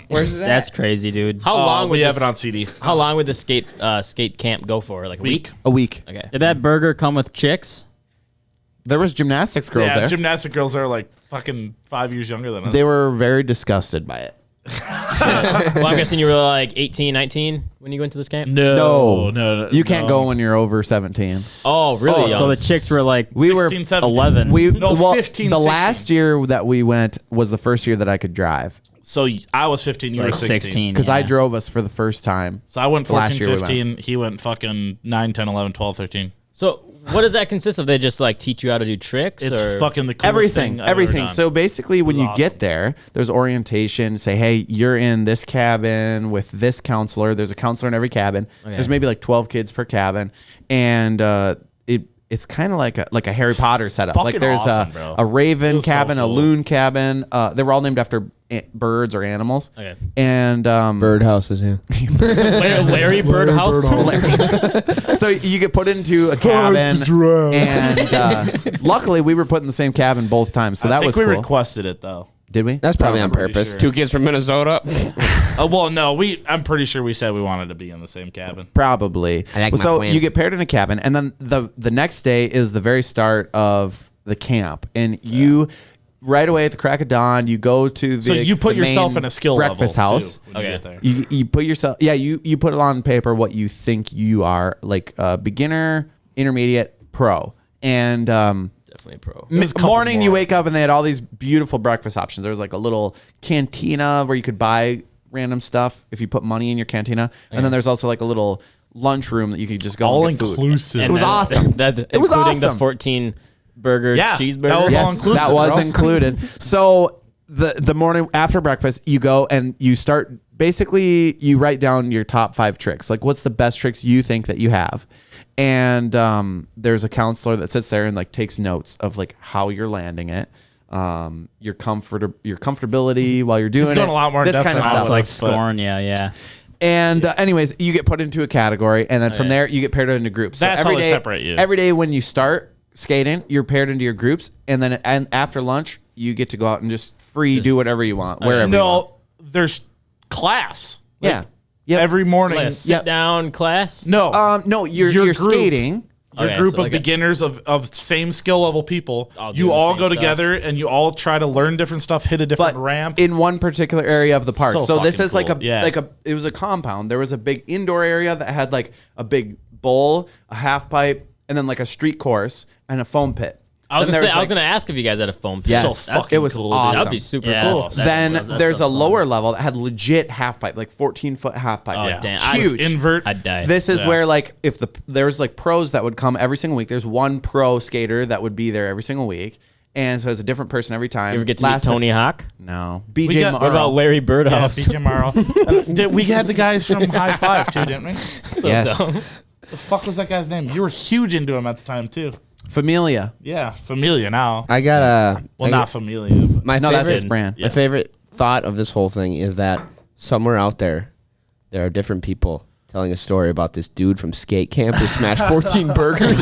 Where's it at? That's crazy, dude. How long would we have this, it on CD? How long would the skate camp go for? Like a week? a week. Okay. Did that burger come with chicks? There was gymnastics girls Yeah, there. gymnastic girls are like fucking 5 years younger than us. They were very disgusted by it. Well, I'm guessing you were like 18, 19 when you went to this camp? No. You can't go when you're over 17. Oh, really? So the chicks were like We were 16, 17. 11. No, 15, The 16. last year that we went was the first year that I could drive So I was 15, you were like 16. because I yeah. drove us for the first time. So I went The last 14, year we 15. He went fucking 9, 10, 11, 12, 13. So what does that consist of? They just like teach you how to do tricks? It's or? fucking the coolest Everything, thing I've ever everything. done. So basically, when you awesome. get there, there's orientation. Say, hey, you're in this cabin with this counselor. There's a counselor in every cabin. There's maybe like 12 kids per cabin, and it's kind of like a Harry Potter setup. Like fucking there's awesome, bro. a raven Feels so cabin, a cool. loon cabin. They were all named after birds or animals. Okay. And Birdhouses, yeah. Larry Birdhouse? so you get put into a cabin, and luckily we were put in the same cabin both times. So I that think was we cool. requested it though. Did we? That's probably on pretty purpose. sure. 2 kids from Minnesota. Well, no, I'm pretty sure we said we wanted to be in the same cabin. Probably. I like my so plan. you get paired in a cabin, and then the next day is the very start of the camp, and you right away at the crack of dawn you go to the So you put the main yourself in a skill breakfast level house. too, when you get there. You put yourself you put it on paper what you think you are, like beginner, intermediate, pro, and Definitely a pro. morning you wake up and they had all these beautiful breakfast options. There was like a little cantina where you could buy random stuff if you put money in your cantina, and then there's also like a little lunchroom that you could just go All and get food. inclusive. It was awesome. It was including the awesome. 14 burger Yeah, cheeseburger. that was all Yes, inclusive, that was bro. included. So the morning after breakfast, you go and you start. Basically, you write down your top 5 tricks. Like, what's the best tricks you think that you have? And there's a counselor that sits there and like takes notes of like how you're landing it, your comfortability while you're doing It's going it. a lot more this depth kind of than I stuff. was like but- scorn, yeah. And anyways, you get put into a category, and then from there you get paired into groups. That's every how they day, separate you. Every day when you start skating, you're paired into your groups, and then after lunch, you get to go out and just do whatever you want, wherever you want. No, there's class. Yeah. Yep. Every morning. Like a sit down class? No. No, you're Your group. skating. Your Okay, group so of like a- beginners of same skill level people. All doing You the all same go stuff. together and you all try to learn different stuff, hit a different But ramp. in one particular area of the park. So So this fucking is like cool. Yeah. it was a compound. There was a big indoor area that had like a big bowl, a half pipe, and then like a street course and a foam pit. I was Then gonna there say, I was like- gonna ask if you guys had a foam pit. Yes, So that's it was cool, dude. awesome. That'd be super Yeah, cool. that's- Then there's a fun. lower level that had legit half pipe, like 14-foot half pipe. Oh, Yeah. damn. I'd- Huge. Invert. I'd die. This is Yeah. where like if there's like pros that would come every single week. There's one pro skater that would be there every single week, and so it's a different person every time. You ever get to meet Tony Hawk? No, We BJ. got- What about Larry Yeah, Birdhouse? BJ Morrow. We had the guys from High Five too, didn't we? So Yes. dumb. The fuck was that guy's name? You were huge into him at the time too. Familia? Yeah, Familia now. I got a. Well, not Familia. But My No, that's favorite, his brand. My favorite thought of this whole thing is that somewhere out there are different people telling a story about this dude from skate camp who smashed 14 burgers.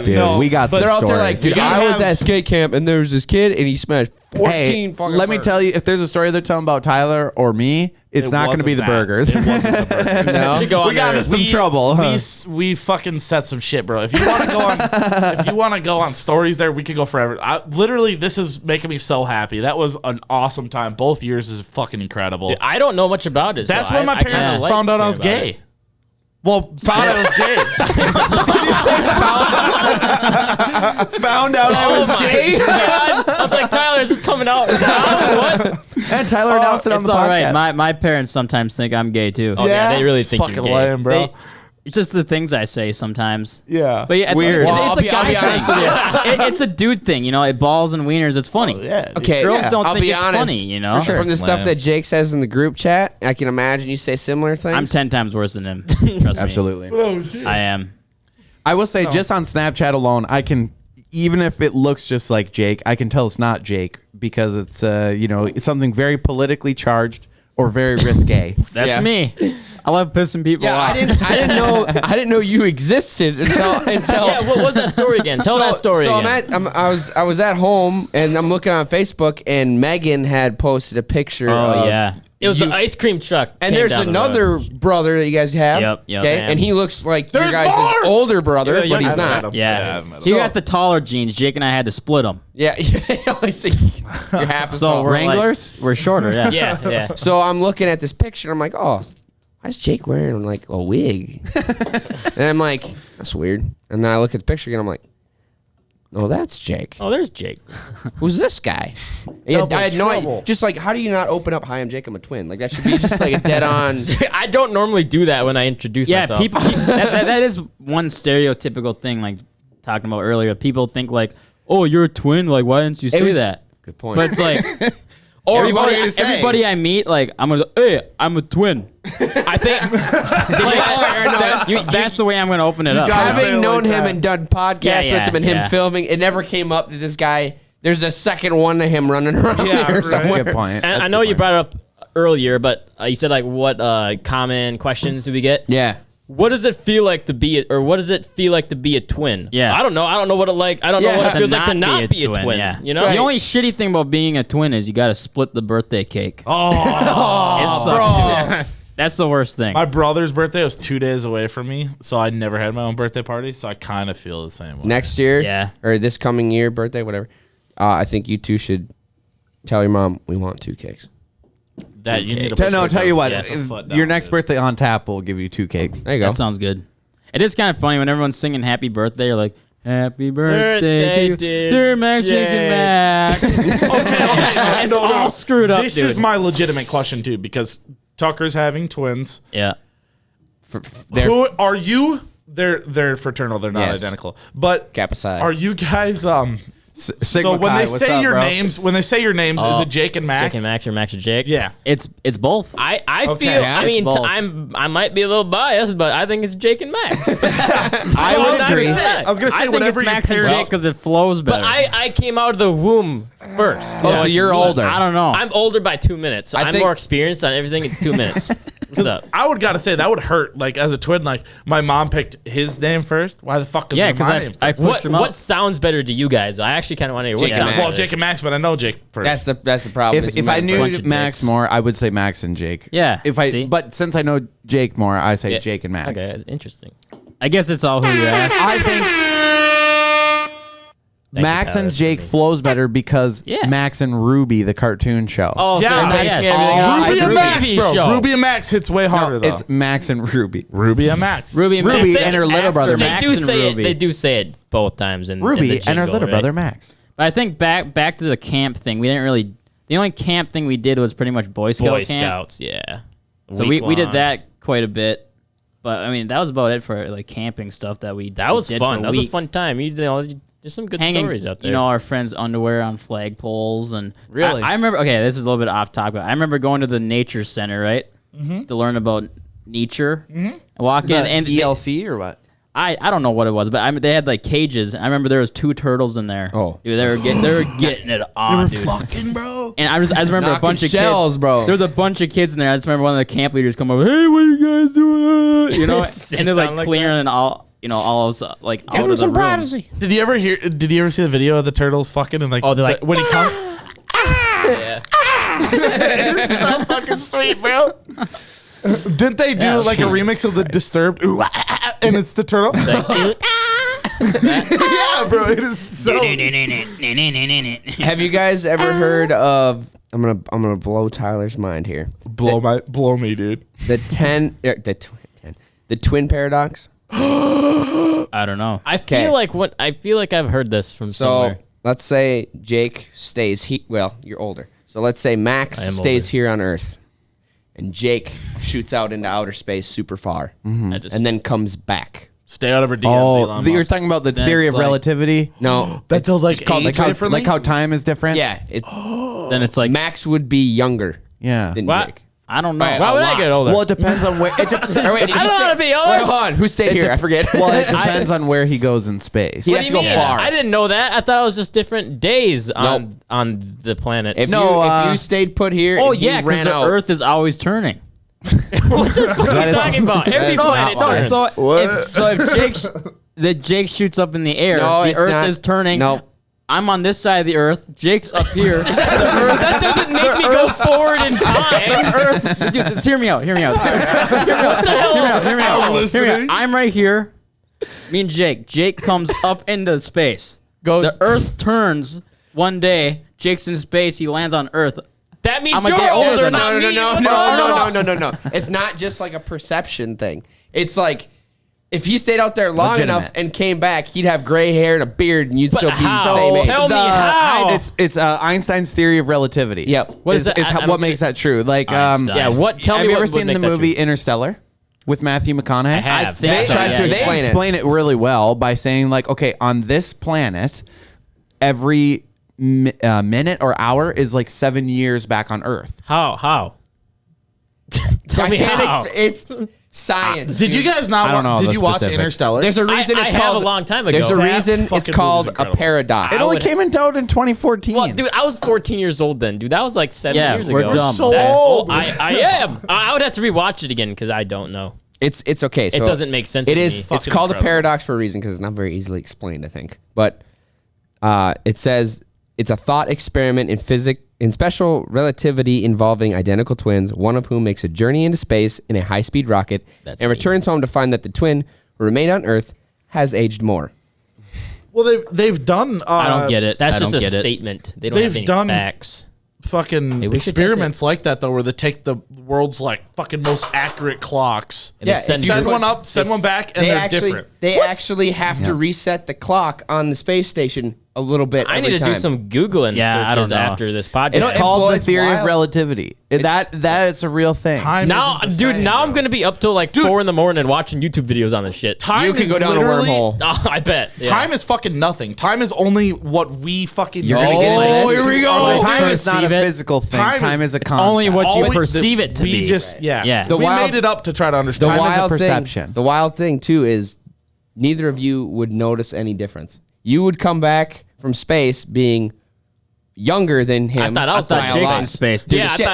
Dude, we got some They're out there like, stories. dude, I was at skate camp and there was this kid and he smashed 14 Hey, fucking let me burgers. tell you, if there's a story they're telling about Tyler or me, it's not going to be the burgers. It wasn't the burgers. No? You go on We got there. into some trouble. Huh? We fucking set some shit, bro. If you want to go on, if you want to go on stories, there we could go forever. Literally, this is making me so happy. That was an awesome time. Both years is fucking incredible. I don't know much about it. That's so when my I kinda parents like found out I was hearing about gay. it. Well, found out I was gay. Found out I was gay. God. I was like, Tyler, is this coming out now? What? And Tyler announced it on It's the all podcast. right. My parents sometimes think I'm gay too. Oh, yeah, they really think Fucking you're gay. lame, bro. It's just the things I say sometimes. Yeah. But yeah, Weird. It's, Well, it's a I'll guy be honest thing. with you. It's a dude thing, you know. It balls and wieners. It's funny. Yeah. Okay, Girls don't I'll think be it's honest, funny, you know. From the stuff that Jake says in the group chat, I can imagine you say similar things. I'm 10 times worse than him. Trust Absolutely. me. I am. I will say, just on Snapchat alone, I can, even if it looks just like Jake, I can tell it's not Jake because it's, it's something very politically charged or very risque. That's Yeah. me. I love pissing people Yeah, off. I didn't know you existed until Yeah, what was that story again? Tell that story so again. I was at home and I'm looking on Facebook and Megan had posted a picture. Oh, of yeah. It was the ice cream truck. And came there's down the another road. brother that you guys have. Yep, Okay, Sam. and he looks like There's your guys' more! older brother, Yeah, but he's I not. met him. Yeah. I've met him. He got the taller jeans. Jake and I had to split them. Yeah, I see. You're half as So tall. we're Wranglers? Like, we're shorter, yeah. Yeah, yeah. So I'm looking at this picture. I'm like, oh, why's Jake wearing like a wig? And I'm like, that's weird. And then I look at the picture again. I'm like, oh, that's Jake. Oh, there's Jake. Who's this guy? I had no idea. Just like, how do you not open up? Hi, I'm Jake. I'm a twin. Like that should be just like a dead on. I don't normally do that when I introduce Yeah, myself. people. That is one stereotypical thing, like talking about earlier. People think like, "Oh, you're a twin. Like, why didn't you say was- that?" Good point. But it's like, Or everybody, what are you saying? everybody I meet, like, I'm gonna, hey, I'm a twin. I think That's the way I'm gonna open it up. gotta say Having it known like him that. and done podcasts Yeah, with him and him yeah. filming, it never came up that this guy. There's a second one of him running around Yeah, here right. That's a somewhere. good point. And That's I a know good you point. brought it up earlier, but you said like what common questions do we get? Yeah. What does it feel like to be or what does it feel like to be a twin? Yeah. I don't know. I don't know what it like. I don't know what it feels like to not be a twin. Yeah. You know? The only shitty thing about being a twin is you got to split the birthday cake. Oh, It sucks, dude. That's the worst thing. my brother's birthday was 2 days away from me, so I never had my own birthday party. So I kind of feel the same way. Next year, Yeah. or this coming year, birthday, whatever. I think you two should tell your mom we want 2 cakes. That you need to No, tell you what. Yeah, put the foot down, Your next dude. birthday on tap will give you 2 cakes. There you go. That sounds good. It is kind of funny when everyone's singing "Happy Birthday." You're like, "Happy birthday, to dear dear Mac Jake." Chicken Mac." It's all screwed up, This dude. is my legitimate question too, because Tucker's having twins. Yeah. Who are you? They're fraternal. They're not Yes. identical. But Cap aside. are you guys Sigma so when Chi, they what's say up, your bro? names, is it Jake and Max? Jake and Max or Max or Jake? Yeah. It's both. I Okay. feel. Yeah, I mean, it's both. I might be a little biased, but I think it's Jake and Max. I would not agree. say. I was gonna say I think whatever it's your Max and parents. Jake because it flows better. But I came out of the womb first. so it's you're me. older. I don't know. I'm older by 2 minutes, so I I'm think- more experienced on everything in 2 minutes. What's up? I would gotta say that would hurt. Like as a twin, like my mom picked his name first. Why the fuck is Yeah, it my because name? I first? pushed him out. What sounds better to you guys? I actually kind of want to hear what Jake and sounds Max. Well, better. Jake and Max, but I know Jake first. That's the problem. is If I men- knew bunch of Max dicks. more, I would say Max and Jake. Yeah, see? But since I know Jake more, I say Yeah. Jake and Max. Okay, that's interesting. I guess it's all who you ask. I think Thank you, Max Tyler. and Jake flows better because Yeah. Max and Ruby, the cartoon show. Oh, Yeah, so yeah, basing yeah. everything Oh, on Ruby the and Max, TV bro. show. Ruby and Max hits way harder though. It's Max and Ruby. Ruby and Max. Ruby and Ruby Max. and her little brother They Max. do and say Ruby. it. They do say it both times. In Ruby the and her jingle, little right? brother Max. But I think back to the camp thing. We didn't really. The only camp thing we did was pretty much Boy Scout Boy camp. Scouts, yeah. So we Week did long. that quite a bit. But I mean, that was about it for like camping stuff that we. That was did fun. for That was a week. fun time. There's some good Hanging, stories out there. you know, our friends' underwear on flagpoles and Really? I remember. Okay, this is a little bit off topic. I remember going to the nature center, right, to learn about nature. And walk in and ELC or what? I don't know what it was, but they had like cages. I remember there was 2 turtles in there. Oh. Dude, they were getting it on, dude. Fucking bro. And I just remember a Knocking bunch of shells, kids. bro. There was a bunch of kids in there. I just remember one of the camp leaders come over. Hey, what are you guys doing? You know, and they're like sound like clearing all, all of us like out of the room. Did you ever see the video of the turtles fucking and like? Oh, they're like, when he comes. yeah. So fucking sweet, bro. Didn't they do like a remix of the Disturbed? Ooh, ah, ah, ah, and it's the turtle. Yeah, bro. It is so. Have you guys ever heard of? I'm gonna blow Tyler's mind here. blow me, dude. The twin paradox. I don't know. I feel like I've heard this from So somewhere. let's say Jake stays well, you're older. So let's say Max I am stays older. here on Earth, and Jake shoots out into outer space super far, I just, and then comes back. Stay out of her DMs. Oh, Elon you're Musk. talking about the Then theory it's of like- relativity. No, That it's they'll like called age Like differently. how time is different. yeah. Then it's like Max would be younger Yeah. than What? Jake. I don't know. Right, why a would I lot. get older? Well, it depends on where. It Or wait, did I you don't stay- want to be older. Wait, hold on. Who stayed here? I forget. Well, it depends on where he goes in space. He What has do to you go mean? far. I didn't know that. I thought it was just different days on Nope. on the planet. If No, you stayed put here, Oh and he yeah, because ran the out. Earth is always turning. What the fuck are you talking about? Every planet turns. If Jake shoots up in the air, No, the it's Earth not. is turning. No. I'm on this side of the Earth. Jake's up here. That doesn't make me go forward in time. Earth, dude, just hear me out. Hear me out. What the hell? Hear me out. I'm right here. Me and Jake. Jake comes up into space. The Earth turns one day. Jake's in space. He lands on Earth. That means I'm a you're day older. older, No, not me. No. It's not just like a perception thing. It's like if he stayed out there long enough and came back, he'd have gray hair and a beard, and you'd still be the same age. Tell me how. It's Einstein's theory of relativity. Yep. What is that? I don't what get makes it. that true? Like, Einstein. Yeah, what? Tell have me you what ever would seen make the that movie true. Interstellar with Matthew McConaughey? I have. I think They so, tries yeah. to They explain it. explain it really well by saying, like, okay, on this planet, every minute or hour is like 7 years back on Earth. How? Tell me how. It's science. Did you guys not? I don't know Did the you watch specifics. Interstellar? There's a reason I it's have called a long time ago. There's a That reason fucking it's called movie's a incredible. paradox. It only would- came out in 2014. Well, dude, I was 14 years old then, dude. That was like 7 Yeah, years we're ago. dumb. So That's old. I am. I would have to rewatch it again because I don't know. It's okay. So It doesn't make sense It to is. me. It's Fucking called a incredible. paradox for a reason because it's not very easily explained, I think. But it says it's a thought experiment in special relativity involving identical twins, one of whom makes a journey into space in a high-speed rocket That's and me. returns home to find that the twin who remained on Earth has aged more. Well, they've done. I don't get it. That's I just don't a get it. statement. They don't They've have any done- facts. Fucking Hey, we should experiments like that though, where they take the world's like fucking most accurate clocks, And they Yeah, send if send you one up, send one back, and They they're actually different. actually have to reset the clock on the space station a little bit. I every need to time. do some Googling Yeah, I searches don't know. after this podcast. It's It called the blows theory of wild. relativity. That it's a real thing. Time now, isn't the dude, same, now I'm bro. going to be up till like 4 in the morning watching YouTube videos on this shit. Time You can is go down a literally- wormhole. Oh, I bet. Yeah. Time is fucking nothing. Time is only what we fucking. You're gonna get into Oh, this? here we go. Like, Time is not a perceive it. physical thing. Time Time is- is a concept. only what All you we- perceive it to we be. just Yeah. The we wild- made it up to try to The understand. Time is a wild perception. thing. The wild thing too is neither of you would notice any difference. You would come back from space being younger than him. I thought I was by back a Jake's lot. in space, dude. Yeah, I shit.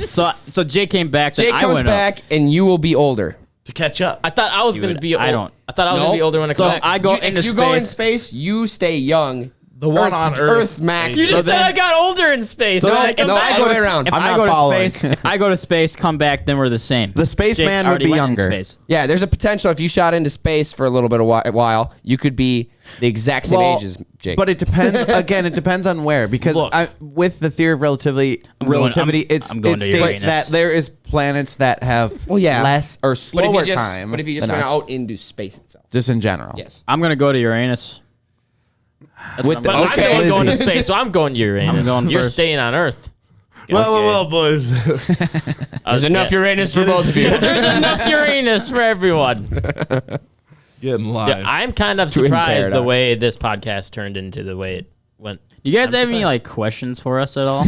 thought, So Jake came back. Then Jake I comes went up. back and you will be older. to catch up. I thought I was going to be old. I don't. I thought I was going to be older when I So come back. I go If into you space. go in space, you stay young. The one on Earth. Max. you So just said then- I got older in space. No, When I come no, back- all the way around. If I'm I not go to following. space, if I go to space, come back, then we're the same. The spaceman Jake would already be went in younger. space. Yeah, there's a potential if you shot into space for a little bit of while, you could be the exact same age as Jake. But it depends. Again, it depends on where. Because Look. with the theory of relativity, I'm going to it Uranus. states that there is planets that have Well, yeah. less or But slower if you just, time. but if you just than went us. out into space itself, just in general. yes. I'm gonna go to Uranus. With But okay, I'm the one going to Lizzie. space, so I'm going to Uranus. I'm going You're first. staying on Earth. Well, boys. There's enough Uranus for both of you. There's enough Uranus for everyone. Getting live. Yeah, I'm kind of Twin surprised the paradox. way this podcast turned into the way it went. You guys I'm have any surprised. like questions for us at all?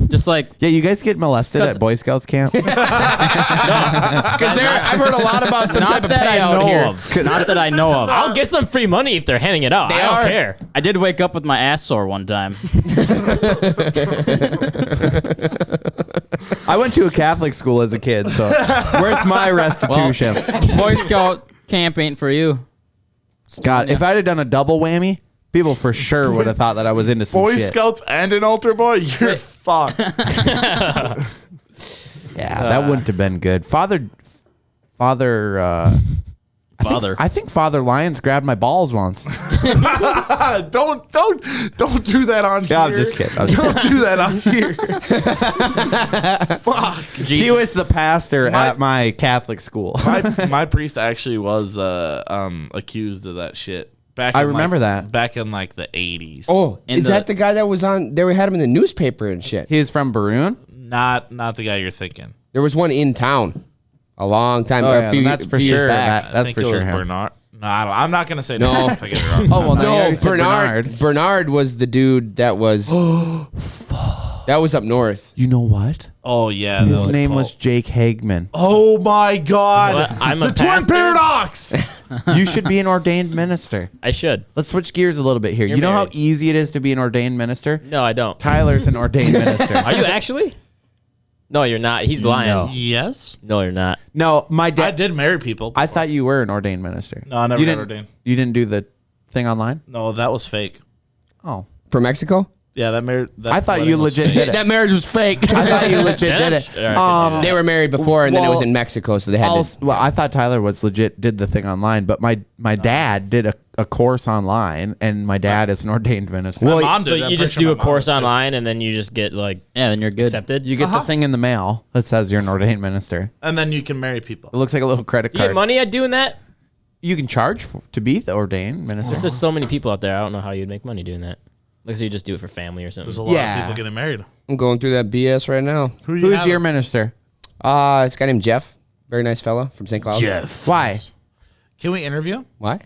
Just like Yeah, you guys get molested at Boy Scouts camp. Because I've heard a lot about some not type of that I payout know here. of. Not that I know of. I'll get some free money if they're handing it out. They I don't are. care. I did wake up with my ass sore one time. I went to a Catholic school as a kid, so where's my restitution? Boy Scout camp ain't for you. God, if I'd have done a double whammy, people for sure would have thought that I was into some Boy shit. Scouts and an altar boy, you're fucked. Yeah, that wouldn't have been good. Father. I think Father Lyons grabbed my balls once. don't do that on here. Yeah, I'm just kidding. Don't do that on here. Fuck. He was the pastor at my Catholic school. My priest actually was accused of that shit. Back I in, remember like, that. back in like the 80s. Oh, In is the- that the guy that was on? They had him in the newspaper and shit. He's from Baroon. Not the guy you're thinking. There was one in town a long time. Oh, a yeah, few, that's for few years sure. back. I That's think for it sure was him. Bernard. No, I'm not gonna say No. no if I get it wrong. Oh well, no, you No, already said Bernard. Bernard was the dude that was. That was up north. You know what? Oh yeah, His name was Jake Hageman. Oh my god, What? I'm a the twin pastor? paradox. You should be an ordained minister. I should. Let's switch gears a little bit here. You're You know married. how easy it is to be an ordained minister? No, I don't. Tyler's an ordained minister. Are you actually? No, you're not. He's lying. No. Yes. No, you're not. No, my I dad. did marry people. I thought you were an ordained minister. No, I never you got didn't, ordained. You didn't do the thing online? No, that was fake. Oh. From Mexico? Yeah, that married. I thought you legit did it. That marriage was fake. I thought you legit did it. They were married before, and then it was Well, in Mexico, so they had to. Well, I thought Tyler was legit did the thing online, but my dad did a course online, and my dad is an ordained minister. Well, My mom did So it. I'm you pretty just sure do a my mom course did too. online, and then you just get like Yeah, then you're good. accepted. You get the thing in the mail that says you're an ordained minister. And then you can marry people. It looks like a little credit You card. get money at doing that? You can charge to be the ordained minister. There's just so many people out there. I don't know how you'd make money doing that. Looks like you just do it for family or something. There's a lot Yeah. of people getting married. I'm going through that BS right now. Who Who's have? your minister? It's a guy named Jeff. Very nice fella from St. Cloud. Why? Can we interview? Why?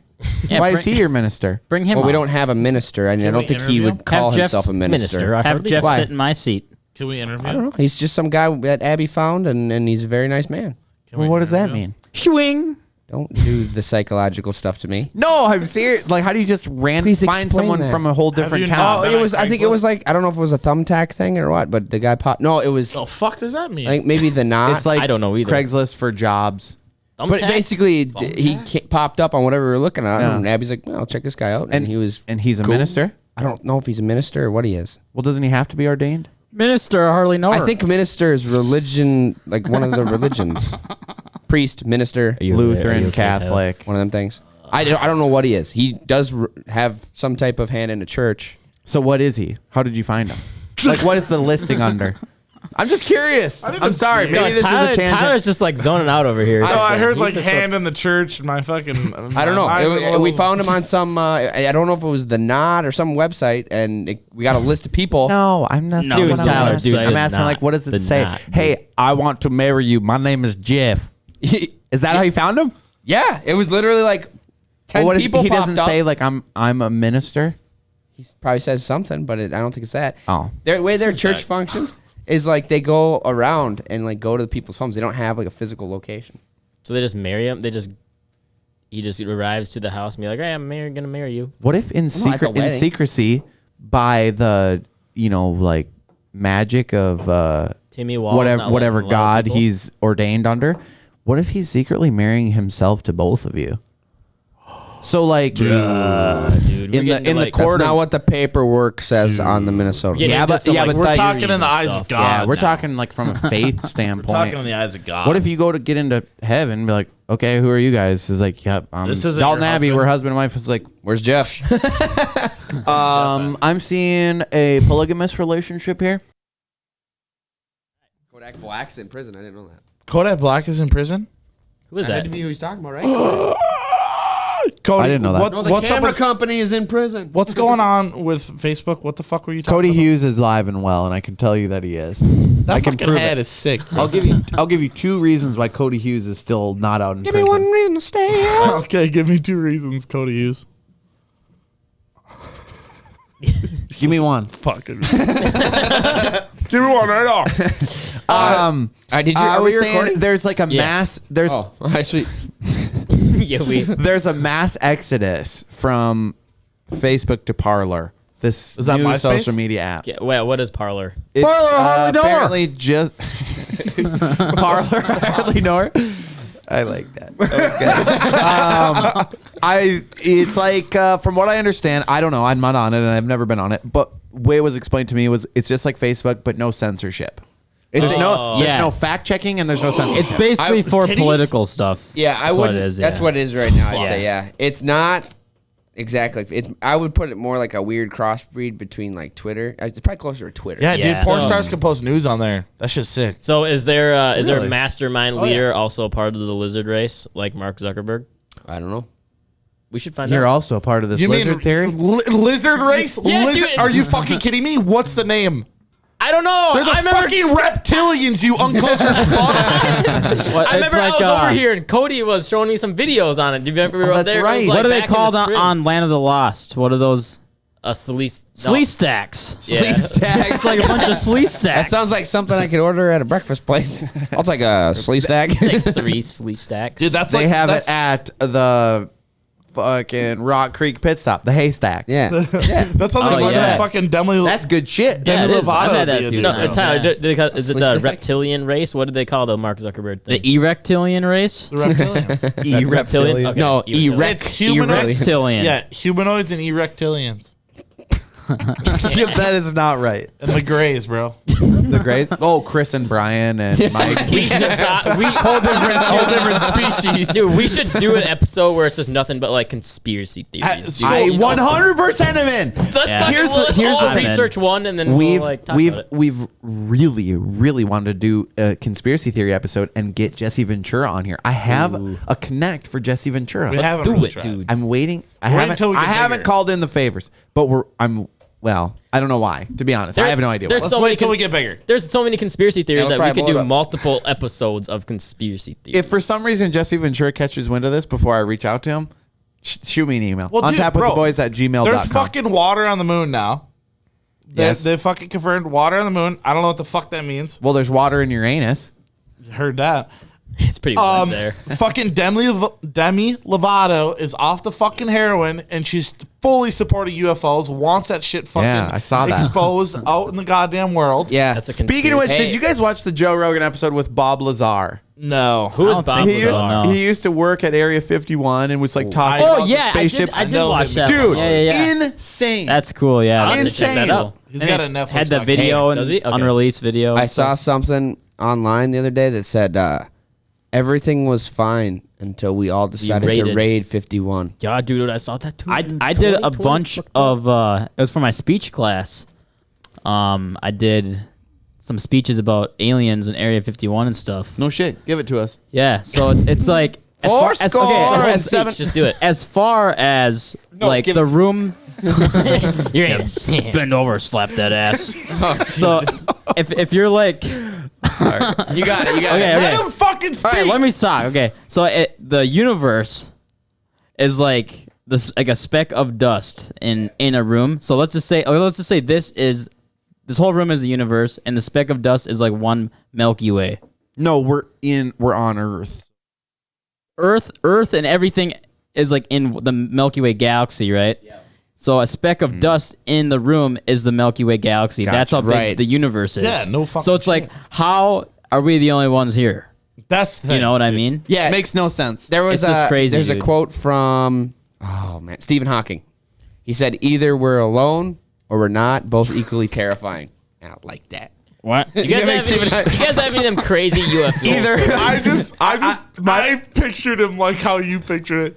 Yeah, Why bring, is he your minister? Bring him. Well, we on. don't have a minister. I Can don't we think he interview would him? call Have himself Jeff's a minister. I have heard. Jeff Why? sit in my seat. Can we interview? I don't know. He's just some guy that Abby found, and he's a very nice man. Can Well, we what does that interview? mean? Swing. Don't do the psychological stuff to me. No, I'm serious. Like, how do you just Please find explain someone that. from a whole different you town? not- Oh, been it on was. I think it was Craigslist? like, I don't know if it was a thumbtack thing or what, but the guy popped. No, it was. The fuck does that mean? I think maybe the knot. It's like I don't know either. Craigslist for jobs. but Thumbtack? basically, he popped up on whatever we were looking at, Yeah. and Abby's like, "Well, check this guy out," and he was. And he's a cool. minister. I don't know if he's a minister or what he is. Well, doesn't he have to be ordained? Minister, I hardly know her. I think minister is religion, like one of the religions. Priest, minister, Are you Lutheran, okay, Tyler? Catholic. one of them things. I don't know what he is. He does have some type of hand in a church. So what is he? How did you find him? Like, what is the listing under? I'm just curious. I'm sorry. Maybe No, this Tyler, is a tangent. Tyler's just like zoning out over here. No, I heard He's like just hand in the church and my fucking. I don't know. We found him on some. I don't know if it was the Knot or some website, and we got a list of people. No, I'm not. No, saying dude, what I'm Tyler, asking. dude, I'm the asking Knot. like, what does it The say? Knot. Hey, I want to marry you. My name is Jeff. Is that how you found him? Yeah, it was literally like 10 Well, what is, people. he doesn't popped up. say like I'm a minister. He probably says something, but I don't think it's that. Oh. The way their church functions is like they go around and like go to the people's homes. They don't have like a physical location. So they just marry him. He just arrives to the house and be like, "Hey, I'm gonna marry you." What if in at the secret in wedding. secrecy by the like magic of Timmy Wall. whatever God he's ordained under? What if he's secretly marrying himself to both of you? So like dude, in the court That's not of, what the paperwork says on the Minnesota. Yeah, yeah, but some, like, but We're that- talking in the eyes stuff. of God. yeah, we're now. talking like from a faith We're standpoint. talking in the eyes of God. What if you go to get into heaven and be like, okay, who are you guys? It's like, yep, This isn't Dalton your Abbey, husband. we're husband and wife. It's like, Where's Jeff? I'm seeing a polygamous relationship here. Kodak Black's in prison. I didn't know that. Kodak Black is in prison? Who is That had that? to be who he's talking about, right? Cody, I didn't know that. What, No, the what's up camera with, company is in prison. what's going on with Facebook? What the fuck were you talking Cody about? Hughes is live and well, and I can tell you that he is. That I can fucking prove head it. is sick. I'll give you 2 reasons why Cody Hughes is still not out in Give me prison. one reason to stay out. Okay, give me 2 reasons, Cody Hughes. Give me one. Fucking. Give me one right off. Did you? I Are was we saying recording? there's like a mass. There's Oh, all right, sweet. Yeah, there's a mass exodus from Facebook to Parler. This Is that new MySpace? social media app. Yeah, wait, what is Parlor? It's Parler, apparently just Parler. I hardly know her. I like that. It's like from what I understand, I don't know. I'm not on it, and I've never been on it. But way it was explained to me was it's just like Facebook, but no censorship. There's yeah. no fact checking, and there's no censorship. It's basically for titties? political stuff. Yeah, I That's would. what it is, That's yeah. what it is right now. I'd Yeah. say, yeah, it's not exactly. It's. I would put it more like a weird crossbreed between like Twitter. It's probably closer to Twitter. Yeah, Yeah. dude, porn So- stars can post news on there. That shit's sick. So is there a Really? mastermind leader also part of the lizard race like Mark Zuckerberg? I don't know. We should find You're out. also part of this You lizard mean theory. lizard race? Yeah, Lizard? dude. Are you fucking kidding me? What's the name? I don't know. They're the I remember, fucking reptilians, you uncultured fuck. What, I remember I was over here and Cody was showing me some videos on it. Do you remember we were up that's there? It was right. like What are they back in the called spring. on Land of the Lost? What are those? A sleaze. Slee stacks. Yeah. It's like a bunch of slee That stacks. sounds like something I could order at a breakfast place. I'll take a sleeve stack. Like 3 slee stacks. Dude, that's They like, have that's, it at the fucking Rock Creek pit stop, the haystack. Yeah. That sounds like yeah. the fucking Demi. That's good shit. Yeah, it is. Lovato I've had that would be a few dude. times. No, Tyler, Yeah. is it the reptilian race? What do they call the Mark Zuckerberg thing? The erectilian race? The reptilians. Reptilian. Okay, No, erect. It's humanoids. Erectilian. Yeah, humanoids and erectilians. That is not right. And the Greys, bro. The Greys. Oh, Chris and Brian and Mike. We should whole different species. Dude, we should do an episode where it's just nothing but like conspiracy theories. So- I You know? 100% am in. Let's Here's all the thing. research one and then we'll like talk about it. We've really wanted to do a conspiracy theory episode and get Jesse Ventura on here. I have a connect for Jesse Ventura. We haven't do really it, tried. dude. I'm waiting. I Wait haven't. until we I get haven't bigger. called in the favors, but well, I don't know why. To be honest, I have no idea. there's Why. Let's so wait many until we get bigger. There's so many conspiracy theories Yeah, that we'll we could probably blow do it up. multiple episodes of conspiracy theories. If for some reason Jesse Ventura catches wind of this before I reach out to him, shoot me an email. Well, dude, bro, OnTapWithTheBoiz@gmail.com. There's fucking water on the moon now. Yes. They fucking confirmed water on the moon. I don't know what the fuck that means. Well, there's water in your anus. Heard that. it's pretty wet there. Fucking Demi Lovato is off the fucking heroin and she's fully supporting UFOs. Wants that shit fucking Yeah, I saw that. exposed out in the goddamn world. Yeah. That's a Speaking of which, conspiracy. did you guys watch the Joe Rogan episode with Bob Lazar? No. Who is I don't Bob think He so, used, Lazar? no. he used to work at Area 51 and was like talking Oh, about yeah. the spaceships. I did know watch him. that. Dude, Yeah. insane. That's cool, yeah. I'll have to check that insane. out. He's And got it a Netflix had the documentary. video Does and he? Okay. unreleased video. I saw something online the other day that said everything was fine until we all decided to raided. raid 51. Yeah, dude, I saw that too. I dude. did a 2020 's bunch fucked up. of it was for my speech class. I did some speeches about aliens and Area 51 and stuff. No shit. Give it to us. Yeah, so it's like as Four far as, score okay, and as, seven. Just do it. as far as like give the it to room you're gonna bend over, slap that ass. So if you're like You got it. You got okay, it. Let okay. him fucking speak. All right, let me talk. Okay, so the universe is like this, like a speck of dust in a room. So let's just say this whole room is the universe, and the speck of dust is like one Milky Way. No, we're on Earth. Earth, and everything is like in the Milky Way galaxy, right? Yeah. So a speck of dust in the room is the Milky Way galaxy. That's how big Right. the universe is. Yeah, no fucking So it's like, shit. how are we the only ones here? That's the thing. You know what I mean? Yeah. Makes no sense. There was It's just crazy, there's dude. a quote from Stephen Hawking. He said either we're alone or we're not, both equally terrifying. And I like that. What? You guys have any of them crazy UFOs? Either I pictured him like how you picture it.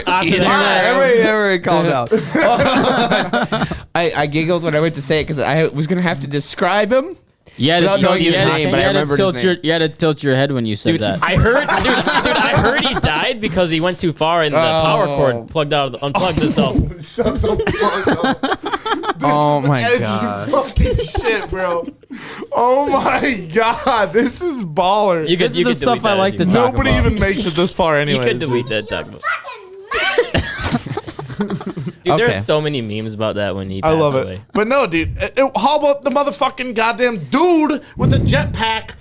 Everybody calm down. I giggled when I went to say it because I was gonna have to describe him. Yeah, Without knowing his name, but I remembered his name. You had to tilt your head when you said that. I heard he died because he went too far and the power cord unplugged itself. Oh my Edgy god. fucking shit, bro. Oh my god, this is baller. You could, This you is the could delete stuff I that like if to you talk want. Nobody about. even makes it this far You anyway. could delete that document. Dude, Okay. there's so many memes about that when he I passed love away. it. But no, dude. How about the motherfucking goddamn dude with a jetpack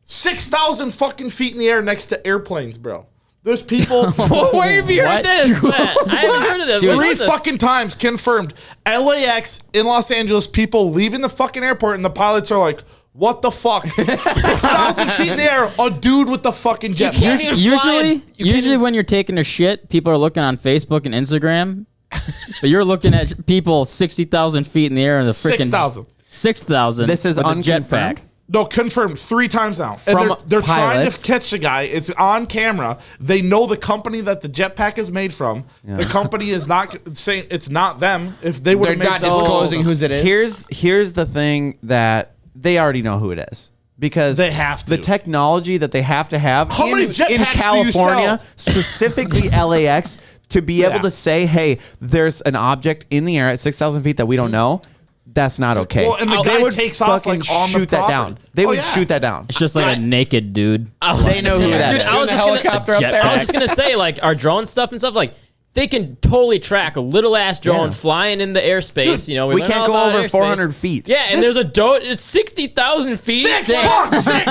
6,000 fucking feet in the air next to airplanes, bro? There's people Where have you heard What? this, Matt? I haven't heard of this. What three is this? fucking times confirmed. LAX in Los Angeles, people leaving the fucking airport, and the pilots are like, what the fuck? 6,000 feet in the air, a dude with the fucking can't jetpack. even Usually, fly. You can't usually even- when you're taking a shit, people are looking on Facebook and Instagram, but you're looking at people 60,000 feet in the air in the freaking 6,000. 6,000. This is with a unconfirmed? jetpack. No, confirmed 3 times now. And From they're trying pilots? to catch the guy. It's on camera. They know the company that the jetpack is made from. The company is not saying it's not them. If they would They're have made not those- disclosing whose it is. Here's the thing that they already know who it is. Because They have to. the technology that they have to have How many jetpacks do in you California, sell? specifically LAX, to be able Yeah. to say, hey, there's an object in the air at 6,000 feet that we don't know. That's not okay. Well, and the they guy would takes off, fucking like, on the shoot that property. down. They Oh, would yeah. shoot that down. It's just like a naked dude. They know who that Dude, is. I was the just helicopter gonna, up there. I was just gonna say, like, our drone stuff and stuff, like, they can totally track a little ass drone flying in the airspace. You know, we can't go over 400 feet. Yeah, and there's a drone. It's 60,000 feet. Six.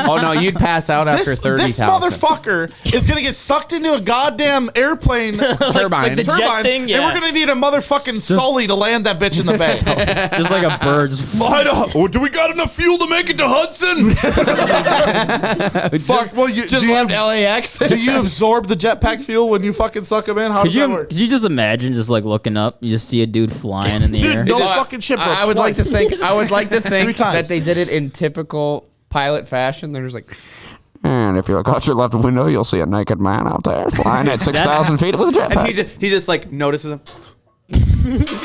Oh no, you'd pass out after 30,000. This motherfucker is gonna get sucked into a goddamn airplane turbine. Like the jet thing, yeah. and we're gonna need a motherfucking Sully to land that bitch in the bay. Just like a bird. Do we got enough fuel to make it to Hudson? Fuck. Well, you Just left LAX. Do you absorb the jetpack fuel when you fucking suck them in? How does that work? Could you just imagine just like looking up, you just see a dude flying in the air? No fucking shit, bro. I would like to think Three times. that they did it in typical pilot fashion. They're just like, And if you look out your left window, you'll see a naked man out there flying at 6,000 feet with a jetpack. And he just like notices him.